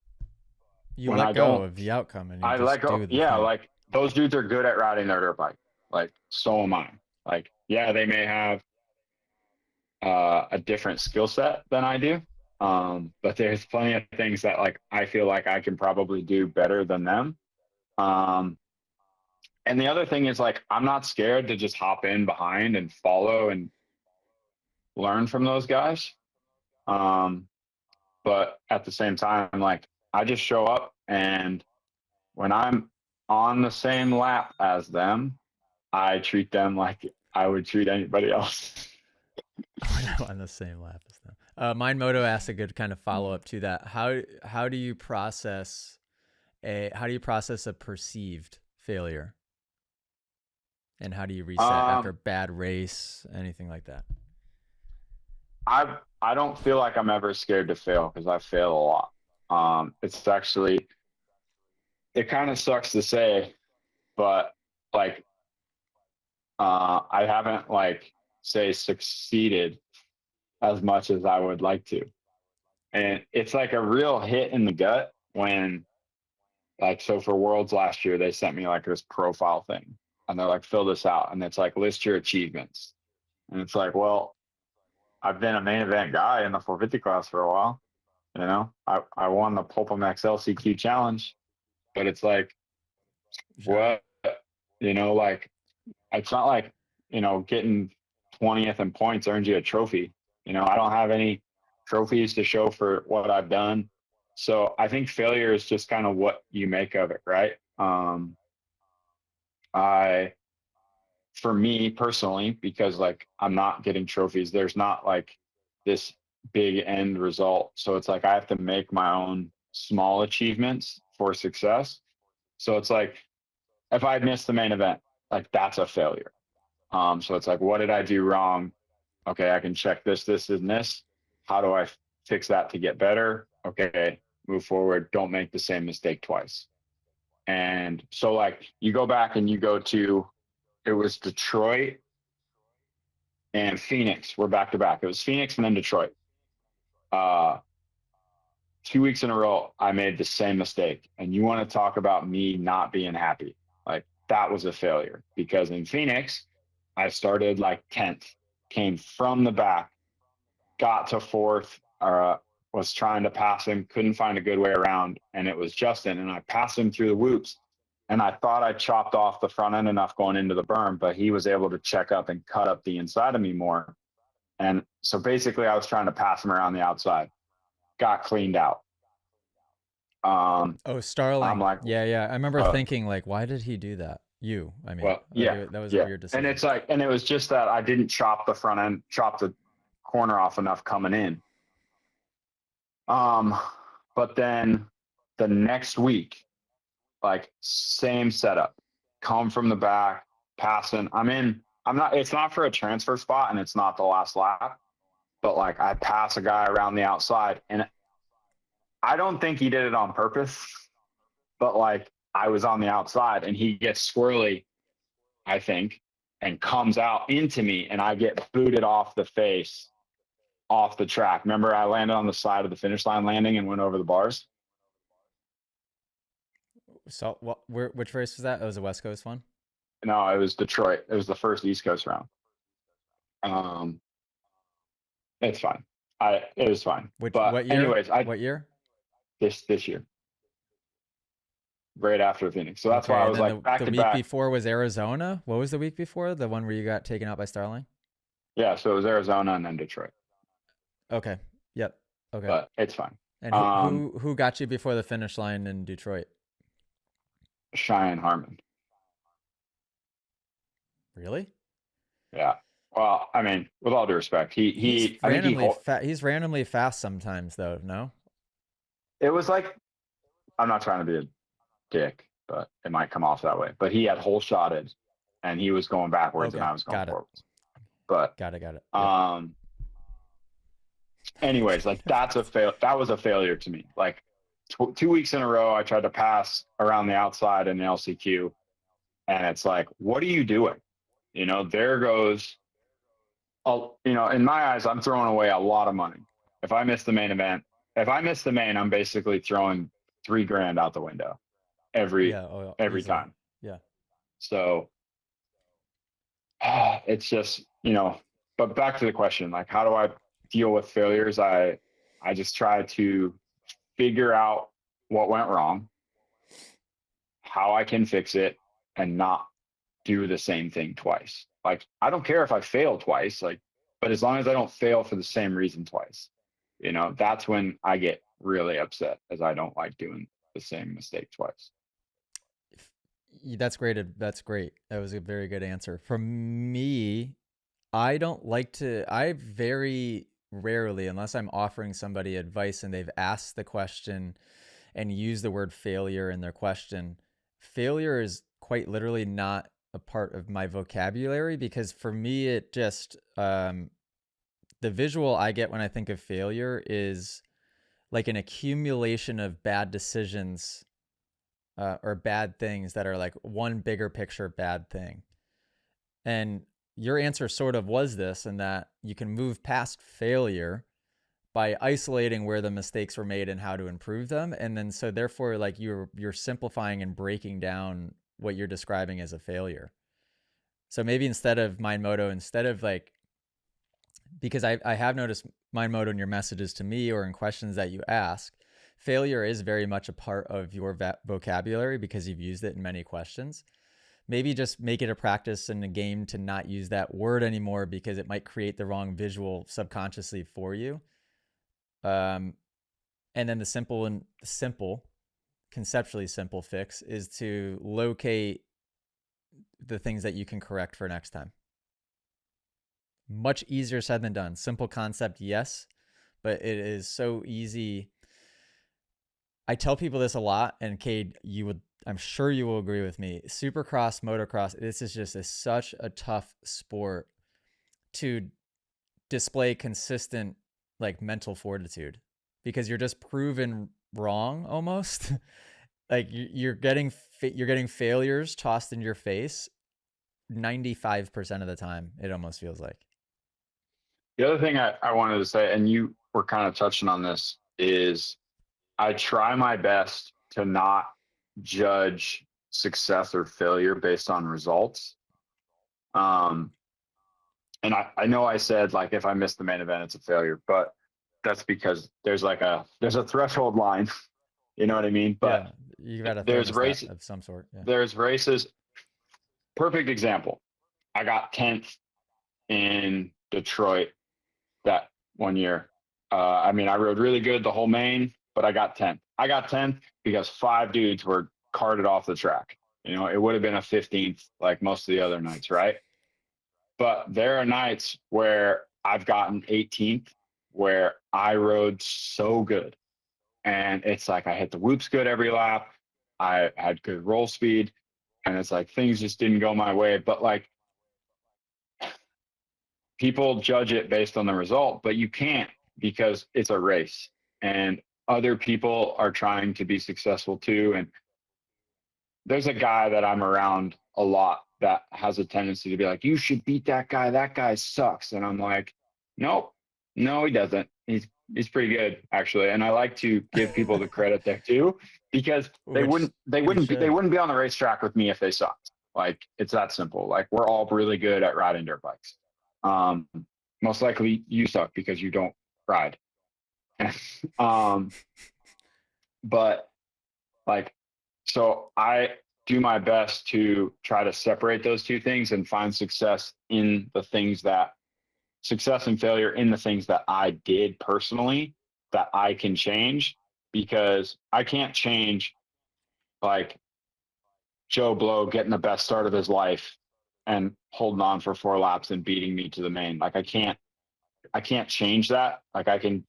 You when let I go don't, of the outcome and you I just let go. do the Yeah, thing. like those dudes are good at riding their dirt bike. Like so am I. Like yeah, they may have a different skill set than I do, but there's plenty of things that like I feel like I can probably do better than them. Um, and the other thing is like I'm not scared to just hop in behind and follow and learn from those guys. Um, but at the same time, like I just show up and when I'm on the same lap as them, I treat them like I would treat anybody else. When I'm on the same lap as them. Mind Moto asked a good kind of follow up to that. How do you process a perceived failure, and how do you reset after a um, bad race, anything like that? I don't feel like I'm ever scared to fail because I fail a lot. It's actually it kind of sucks to say, but like I haven't like say succeeded as much as I would like to. And it's like a real hit in the gut when like so for Worlds last year they sent me like this profile thing and they're like fill this out and it's like list your achievements. And it's like, well, I've been a main event guy in the 450 class for a while. You know, I won the Pulpum XL challenge, but it's like, Sure. what, you know, like it's not like, you know, getting 20th in points earns you a trophy. You know, I don't have any trophies to show for what I've done. So I think failure is just kind of what you make of it, right? I, for me personally, because like I'm not getting trophies, there's not like this big end result. So it's like I have to make my own small achievements for success. So it's like if I missed the main event, like that's a failure. So it's like, what did I do wrong? Okay, I can check this, and this. How do I fix that to get better? Okay, move forward. Don't make the same mistake twice. And so, like, you go back and you go to, it was Detroit and Phoenix. We're back to back. It was Phoenix and then Detroit. Uh, 2 weeks in a row, I made the same mistake. And you want to talk about me not being happy? Like, that was a failure because in Phoenix, I started like 10th, came from the back, got to fourth, was trying to pass him, couldn't find a good way around, and it was Justin, and I passed him through the whoops, and I thought I chopped off the front end enough going into the berm, but he was able to check up and cut up the inside of me more, and so basically I was trying to pass him around the outside, got cleaned out. Oh, I'm Starling. like, Yeah, yeah. I remember uh, thinking like, why did he do that? I mean, well, like yeah, that was a yeah, weird and decision. it's like, and it was just that I didn't chop the front end, chop the corner off enough coming in. Um, but then the next week, like same setup, come from the back, passing. I'm not, it's not for a transfer spot and it's not the last lap. but like I pass a guy around the outside, and I don't think he did it on purpose, but like I was on the outside and he gets squirrely, I think, and comes out into me, and I get booted off the face, off the track. Remember, I landed on the side of the finish line landing and went over the bars. So which race was that? It was a West Coast one. No, it was Detroit. It was the first East Coast round. Um, it's fine. It was fine. Which But what year? anyways, I What year? this year, right after Phoenix. So that's why Okay, I and was then like back the to week back. before was Arizona. What was the week before? The one where you got taken out by Starling? Yeah, so it was Arizona and then Detroit. Okay. Yep. Okay. But it's fine. And who Um, who who got you before the finish line in Detroit? Cheyenne Harmon. Really? Yeah. Well, I mean, with all due respect, He's I think randomly he's randomly fast sometimes though, no? it was like, I'm not trying to be a dick, but it might come off that way. But he had hole shotted and he was going backwards and Okay. I was going Got it. forwards. But Got it. Yep. um anyways, like that was a failure to me. Like 2 weeks in a row I tried to pass around the outside in the LCQ, and it's like, what are you doing? There goes, in my eyes, I'm throwing away a lot of money. If I miss the main event, if I miss the main, I'm basically throwing $3,000 out the window every Yeah, oh, every easily. time. Yeah. So it's just, but back to the question, like, how do I deal with failures? I just try to figure out what went wrong, how I can fix it, and not do the same thing twice. Like, I don't care if I fail twice, like, but as long as I don't fail for the same reason twice, that's when I get really upset, as I don't like doing the same mistake twice. That's great. That's great. That was a very good answer. For me, I don't like to, I very rarely, unless I'm offering somebody advice and they've asked the question and used the word failure in their question, failure is quite literally not a part of my vocabulary because for me, it just, the visual I get when I think of failure is like an accumulation of bad decisions or bad things that are like one bigger picture bad thing. And your answer sort of was this, in that you can move past failure by isolating where the mistakes were made and how to improve them. And then so therefore like you're simplifying and breaking down what you're describing as a failure. So maybe instead of Mind Moto, instead of like, because I have noticed Mind Moto in your messages to me or in questions that you ask, failure is very much a part of your vocabulary because you've used it in many questions. Maybe just make it a practice in the game to not use that word anymore because it might create the wrong visual subconsciously for you. Um, and then the simple, conceptually simple fix is to locate the things that you can correct for next time. Much easier said than done. Simple concept, yes, but it is so easy. I tell people this a lot, and Cade, I'm sure you will agree with me. Supercross, motocross, this is just such a tough sport to display consistent like mental fortitude because you're just proven wrong almost. Like you're getting failures tossed in your face 95% of the time. It almost feels like. The other thing I wanted to say, and you were kind of touching on this, is I try my best to not judge success or failure based on results. Um, and I know I said, like, if I miss the main event, it's a failure, but that's because there's a threshold line, you know what I mean? But Yeah, you got a there's thermostat races, of some sort. Yeah. there's races. Perfect example. I got 10th in Detroit that one year. I mean, I rode really good the whole main, but I got 10th. I got 10th because 5 dudes were carted off the track. It would have been a 15th like most of the other nights, right? But there are nights where I've gotten 18th where I rode so good. And it's like I hit the whoops good every lap. I had good roll speed. And it's like things just didn't go my way. But like people judge it based on the result, but you can't, because it's a race and other people are trying to be successful too. And there's a guy that I'm around a lot that has a tendency to be like, you should beat that guy. That guy sucks. And I'm like, nope, no, he doesn't. He's pretty good, actually. And I like to give people the credit there too, because they Which wouldn't they you wouldn't be they should. wouldn't be on the racetrack with me if they sucked. Like, it's that simple. Like, we're all really good at riding dirt bikes. Um, Most likely you suck because you don't ride. um, but like, so I do my best to try to separate those two things and find success and failure in the things that I did personally that I can change, because I can't change like Joe Blow getting the best start of his life and holding on for 4 laps and beating me to the main. Like, I can't change that. Like, I can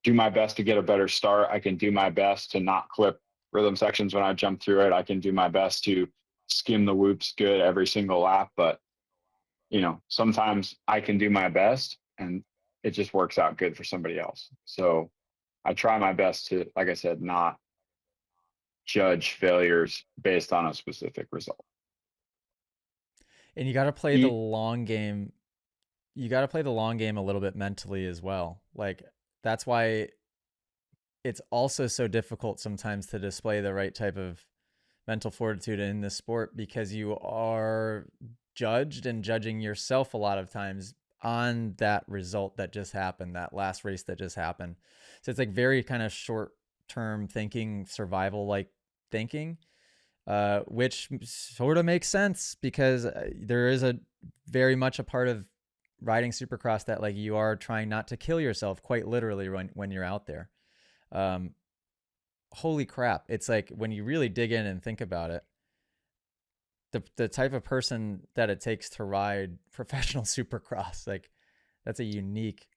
do my best to get a better start. I can do my best to not clip rhythm sections when I jump through it. I can do my best to skim the whoops good every single lap. But, sometimes I can do my best and it just works out good for somebody else. So I try my best to, like I said, not judge failures based on a specific result. And you got to play the E- long game. You got to play the long game a little bit mentally as well. Like, that's why it's also so difficult sometimes to display the right type of mental fortitude in this sport, because you are judged and judging yourself a lot of times on that result that just happened, that last race that just happened. So it's like very kind of short term thinking, survival like thinking, which sort of makes sense because there is a very much a part of riding Supercross that like you are trying not to kill yourself quite literally when you're out there. Um, Holy crap. It's like when you really dig in and think about it, the type of person that it takes to ride professional Supercross, like that's a unique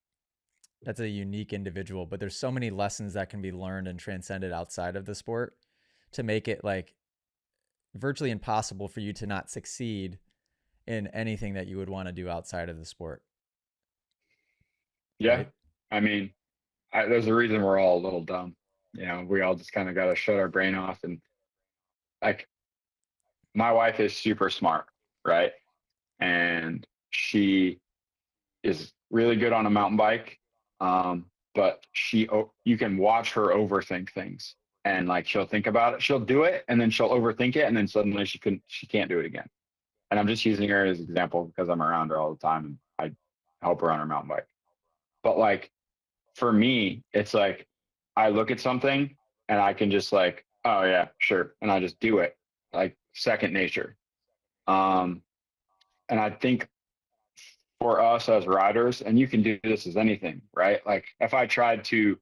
that's a unique individual, but there's so many lessons that can be learned and transcended outside of the sport to make it like virtually impossible for you to not succeed in anything that you would want to do outside of the sport, yeah. right? I mean, there's a reason we're all a little dumb. We all just kind of got to shut our brain off. And like, my wife is super smart, right? And she is really good on a mountain bike. But you can watch her overthink things, and like, she'll think about it, she'll do it, and then she'll overthink it, and then suddenly she can't do it again. And I'm just using her as an example because I'm around her all the time and I help her on her mountain bike. But like, for me, it's like, I look at something and I can just like, oh yeah, sure, and I just do it, like second nature. Um, and I think for us as riders, and you can do this as anything, right? Like, if I tried to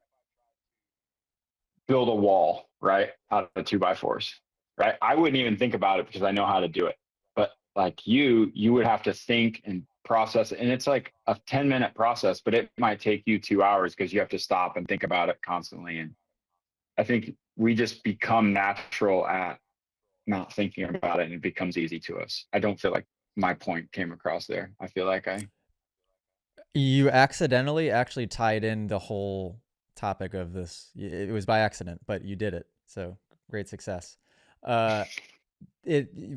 build a wall, right, out of 2x4s, right, I wouldn't even think about it because I know how to do it. But like, you would have to think and process it. And it's like a 10-minute process, but it might take you 2 hours because you have to stop and think about it constantly. And I think we just become natural at not thinking about it and it becomes easy to us. I don't feel like my point came across there. I feel like You accidentally actually tied in the whole topic of this. It was by accident, but you did it. So great success. Uh,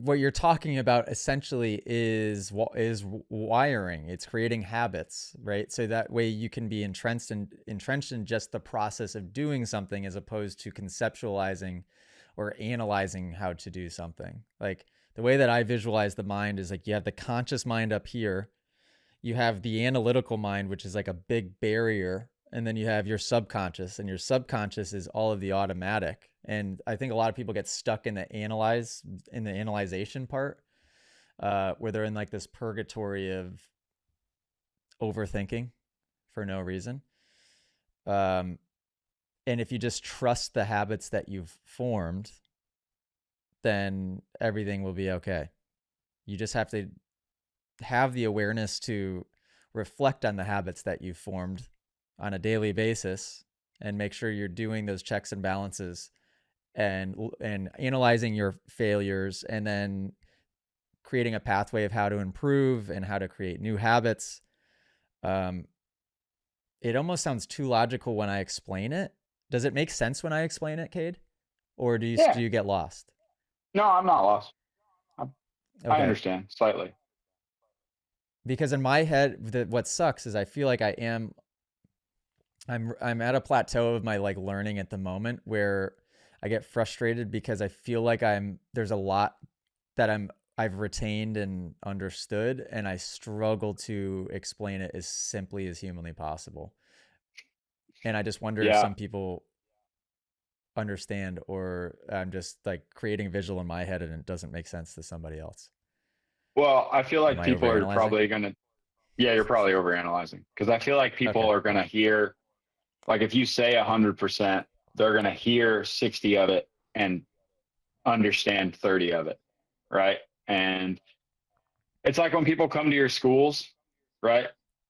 what you're talking about essentially is wiring. It's creating habits, right? So that way you can be entrenched in just the process of doing something as opposed to conceptualizing or analyzing how to do something. Like the way that I visualize the mind is like you have the conscious mind up here, you have the analytical mind, which is like a big barrier, and then you have your subconscious, and your subconscious is all of the automatic. And I think a lot of people get stuck in the analyzation part, where they're in like this purgatory of overthinking for no reason. Um, and if you just trust the habits that you've formed, then everything will be okay. You just have to have the awareness to reflect on the habits that you've formed on a daily basis and make sure you're doing those checks and balances and analyzing your failures and then creating a pathway of how to improve and how to create new habits. Um, it almost sounds too logical when I explain it. Does it make sense when I explain it, Cade? Or do Yeah. you get lost? No, I'm not lost. I, I Okay. understand slightly. Because in my head, what sucks is I feel like I'm at a plateau of my like learning at the moment where I get frustrated because I feel like there's a lot that I've retained and understood, and I struggle to explain it as simply as humanly possible. And I just wonder if Yeah. some people understand, or I'm just like creating a visual in my head and it doesn't make sense to somebody else. Well, I feel Am like I people are overanalyzing? probably going to, yeah, you're probably overanalyzing because I feel like people Okay. are going to hear, like if you say 100%, they're going to hear 60 of it and understand 30 of it. Right. And it's like when people come to your schools, right?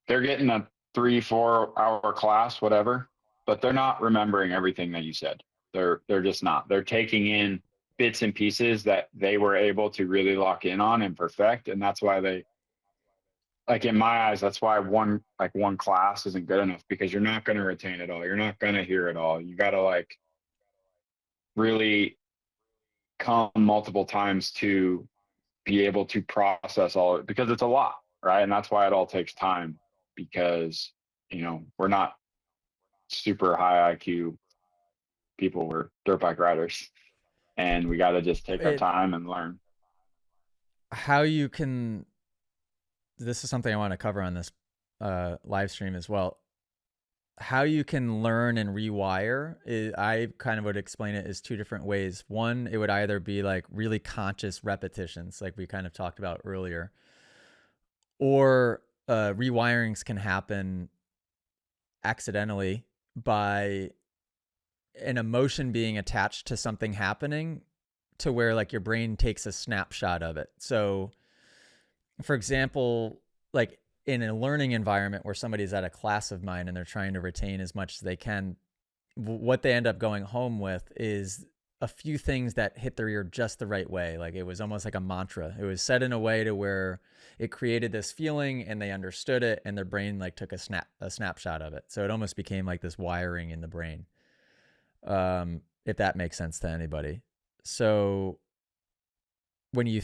They're getting a 3, 4 hour class, whatever, but they're not remembering everything that you said. They're just not. They're taking in bits and pieces that they were able to really lock in on and perfect. And that's why they, like in my eyes, that's why one class isn't good enough because you're not going to retain it all. You're not going to hear it all. You got to like really come multiple times to be able to process all of it because it's a lot, right? And that's why it all takes time because, we're not super high IQ people. We're dirt bike riders and we got to just take our It time and learn. how you can This is something I want to cover on this live stream as well. How you can learn and rewire, I kind of would explain it as two different ways. One, it would either be like really conscious repetitions, like we kind of talked about earlier, or rewirings can happen accidentally by an emotion being attached to something happening to where like your brain takes a snapshot of it. So, for example, like in a learning environment where somebody's at a class of mine and they're trying to retain as much as they can, what they end up going home with is a few things that hit their ear just the right way. Like it was almost like a mantra. It was said in a way to where it created this feeling and they understood it and their brain like took a snapshot of it. So it almost became like this wiring in the brain. If that makes sense to anybody. So when you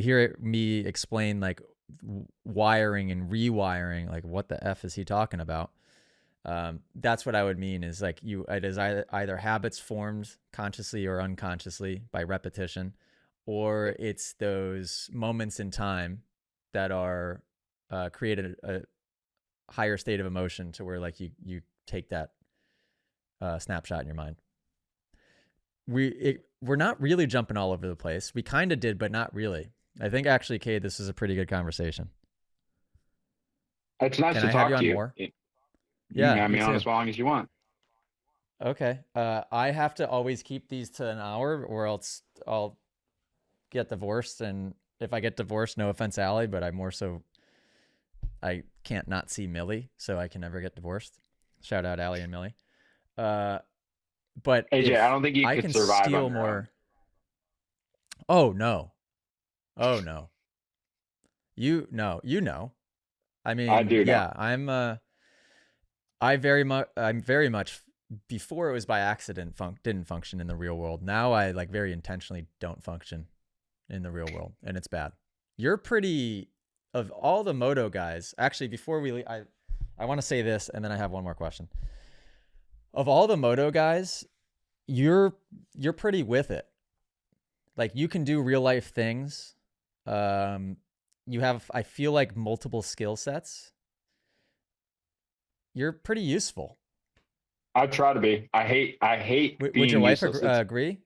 hear me explain like wiring and rewiring, like what the F is he talking about? That's what I would mean is like it is either habits formed consciously or unconsciously by repetition, or it's those moments in time that are created a higher state of emotion to where like you take that snapshot in your mind. We're not really jumping all over the place. We kind of did, but not really. I think actually, Cade, this is a pretty good conversation. It's nice Can to I have you talk to on you. more? You can Yeah, have me me on too. as long as you want. Okay. I have to always keep these to an hour, or else I'll get divorced. And if I get divorced, no offense, Allie, but I can't not see Millie, so I can never get divorced. Shout out Allie and Millie. Uh, but AJ, I if don't think you I could can survive on steal your own. more, oh no, oh no, you know. I I mean, do know. yeah, I'm very much before it was by accident didn't function in the real world. Now I like very intentionally don't function in the real world, and it's bad. You're pretty of all the moto guys. Actually, before we leave, I want to say this, and then I have one more question. Of all the moto guys, you're you're pretty with it. Like you can do real life things. Um, you have I feel like multiple skill sets. You're pretty useful. I try to be. I hate Would your being wife useless. agree?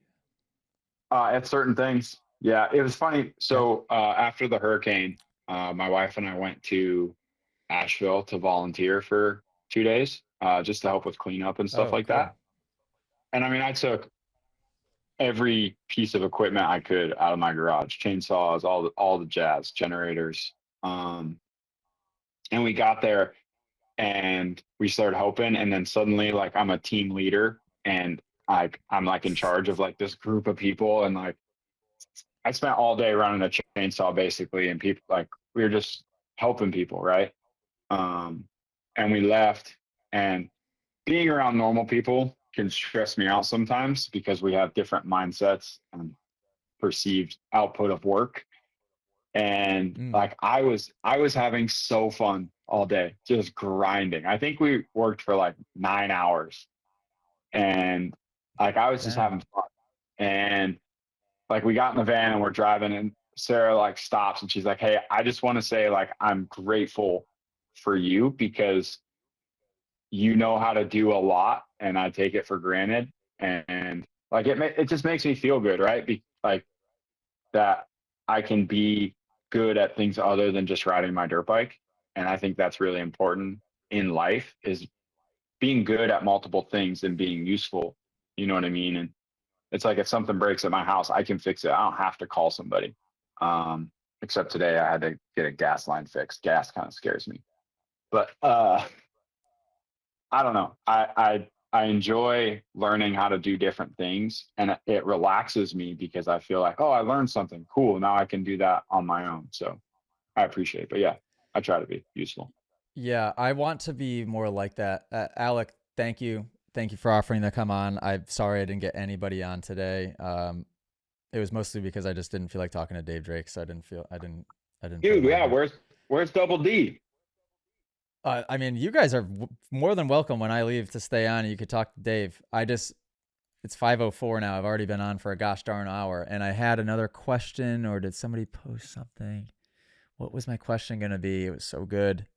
At certain things. Yeah, it was funny. Okay. So after the hurricane, my wife and I went to Asheville to volunteer for 2 days, just to help with cleanup and stuff Oh, like that. cool. And I mean, I took every piece of equipment I could out of my garage, chainsaws, all the jazz, generators. Um, and we got there and we started helping, and then suddenly, like, I'm a team leader and I'm like in charge of like this group of people, and like I spent all day running a chainsaw basically, and people like we were just helping people, right? And we left, and being around normal people can stress me out sometimes because we have different mindsets and perceived output of work. And Mm, like I was having so fun all day, just grinding. I think we worked for like 9 hours, and like I was just dang. having fun. And like we got in the van and we're driving, and Sarah like stops and she's like, "Hey, I just want to say like I'm grateful for you because you know how to do a lot and I take it for granted." And like it just makes me feel good, right? Like that I can be good at things other than just riding my dirt bike. And I think that's really important in life, is being good at multiple things and being useful. You know what I mean? And it's like if something breaks at my house, I can fix it. I don't have to call somebody. Except today I had to get a gas line fixed. Gas kind of scares me. But I don't know. I enjoy learning how to do different things, and it relaxes me because I feel like, oh, I learned something cool. Now I can do that on my own. So I appreciate it. But yeah, I try to be useful. Yeah, I want to be more like that. Alec, thank you. Thank you for offering to come on. I'm sorry I didn't get anybody on today. It was mostly because I just didn't feel like talking to Dave Drake, so I didn't put Dude, him on yeah, here. where's Double D? I mean, you guys are more than welcome when I leave to stay on. You could talk to Dave. It's 5:04 now. I've already been on for a gosh darn hour, and I had another question, or did somebody post something? What was my question gonna be? It was so good.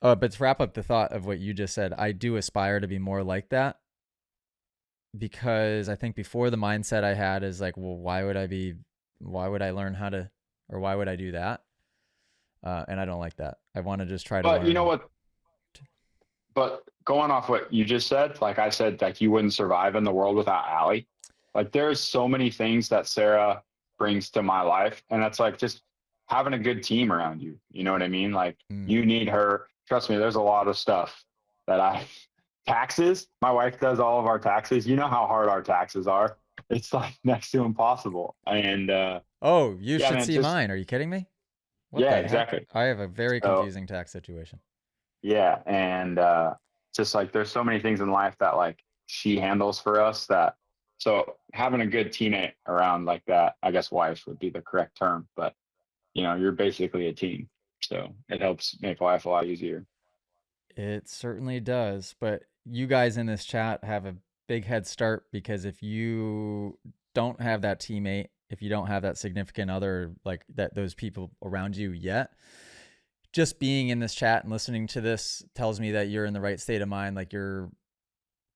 But to wrap up the thought of what you just said, I do aspire to be more like that, because I think before the mindset I had is like, well, why would I learn how to, or why would I do that? And I don't like that. I want to just try to But you know learn. what? But going off what you just said, like I said, like you wouldn't survive in the world without Allie. Like there's so many things that Sarah brings to my life, and that's like just having a good team around you. You know what I mean? Like Mm. you need her. Trust me, there's a lot of stuff that I taxes. My wife does all of our taxes. You know how hard our taxes are. It's like next to impossible. And Oh, you yeah, should man, see just mine. Are you kidding me? What yeah, the heck? exactly. I have a very So confusing tax situation. yeah, and just like there's so many things in life that like she handles for us, that so having a good teammate around like that, I guess wife would be the correct term, but you know, you're basically a team. So it helps make life a lot easier. It certainly does. But you guys in this chat have a big head start, because if you don't have that teammate, if you don't have that significant other, like that, those people around you yet, just being in this chat and listening to this tells me that you're in the right state of mind. Like you're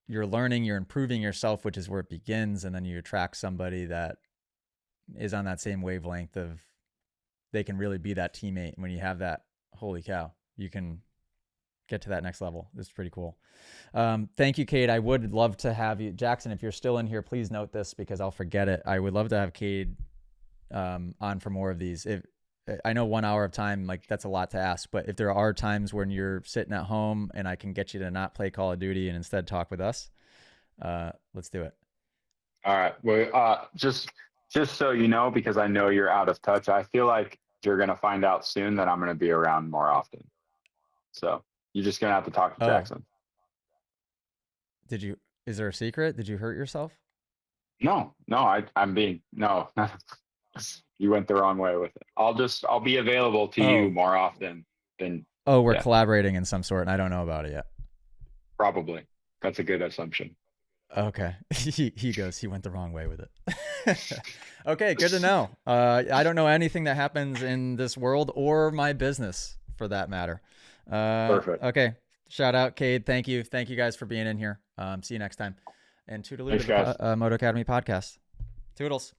learning, you're improving yourself, which is where it begins, and then you attract somebody that is on that same wavelength of, they can really be that teammate. And when you have that, holy cow, you can get to that next level. It's pretty cool. Thank you, Cade. I would love to have you, Jackson. If you're still in here, please note this because I'll forget it. I would love to have Cade on for more of these. If I know 1 hour of time, like that's a lot to ask, but if there are times when you're sitting at home and I can get you to not play Call of Duty and instead talk with us, let's do it. All right. Well, just so you know, because I know you're out of touch, I feel like you're gonna find out soon that I'm gonna be around more often. So you're just gonna have to talk to Oh, Jackson. did you? Is there a secret? Did you hurt yourself? No, no, I'm being no. You went the wrong way with it. I'll be available to you Oh, more often than oh, we're yeah, collaborating in some sort, and I don't know about it yet. probably. That's a good assumption. Okay. He goes, he went the wrong way with it. Okay, good to know. I don't know anything that happens in this world or my business for that matter. Perfect. Okay. Shout out, Cade. Thank you. Thank you guys for being in here. See you next time. And toodaloo to Thanks, the guys. Moto Academy podcast. Toodles.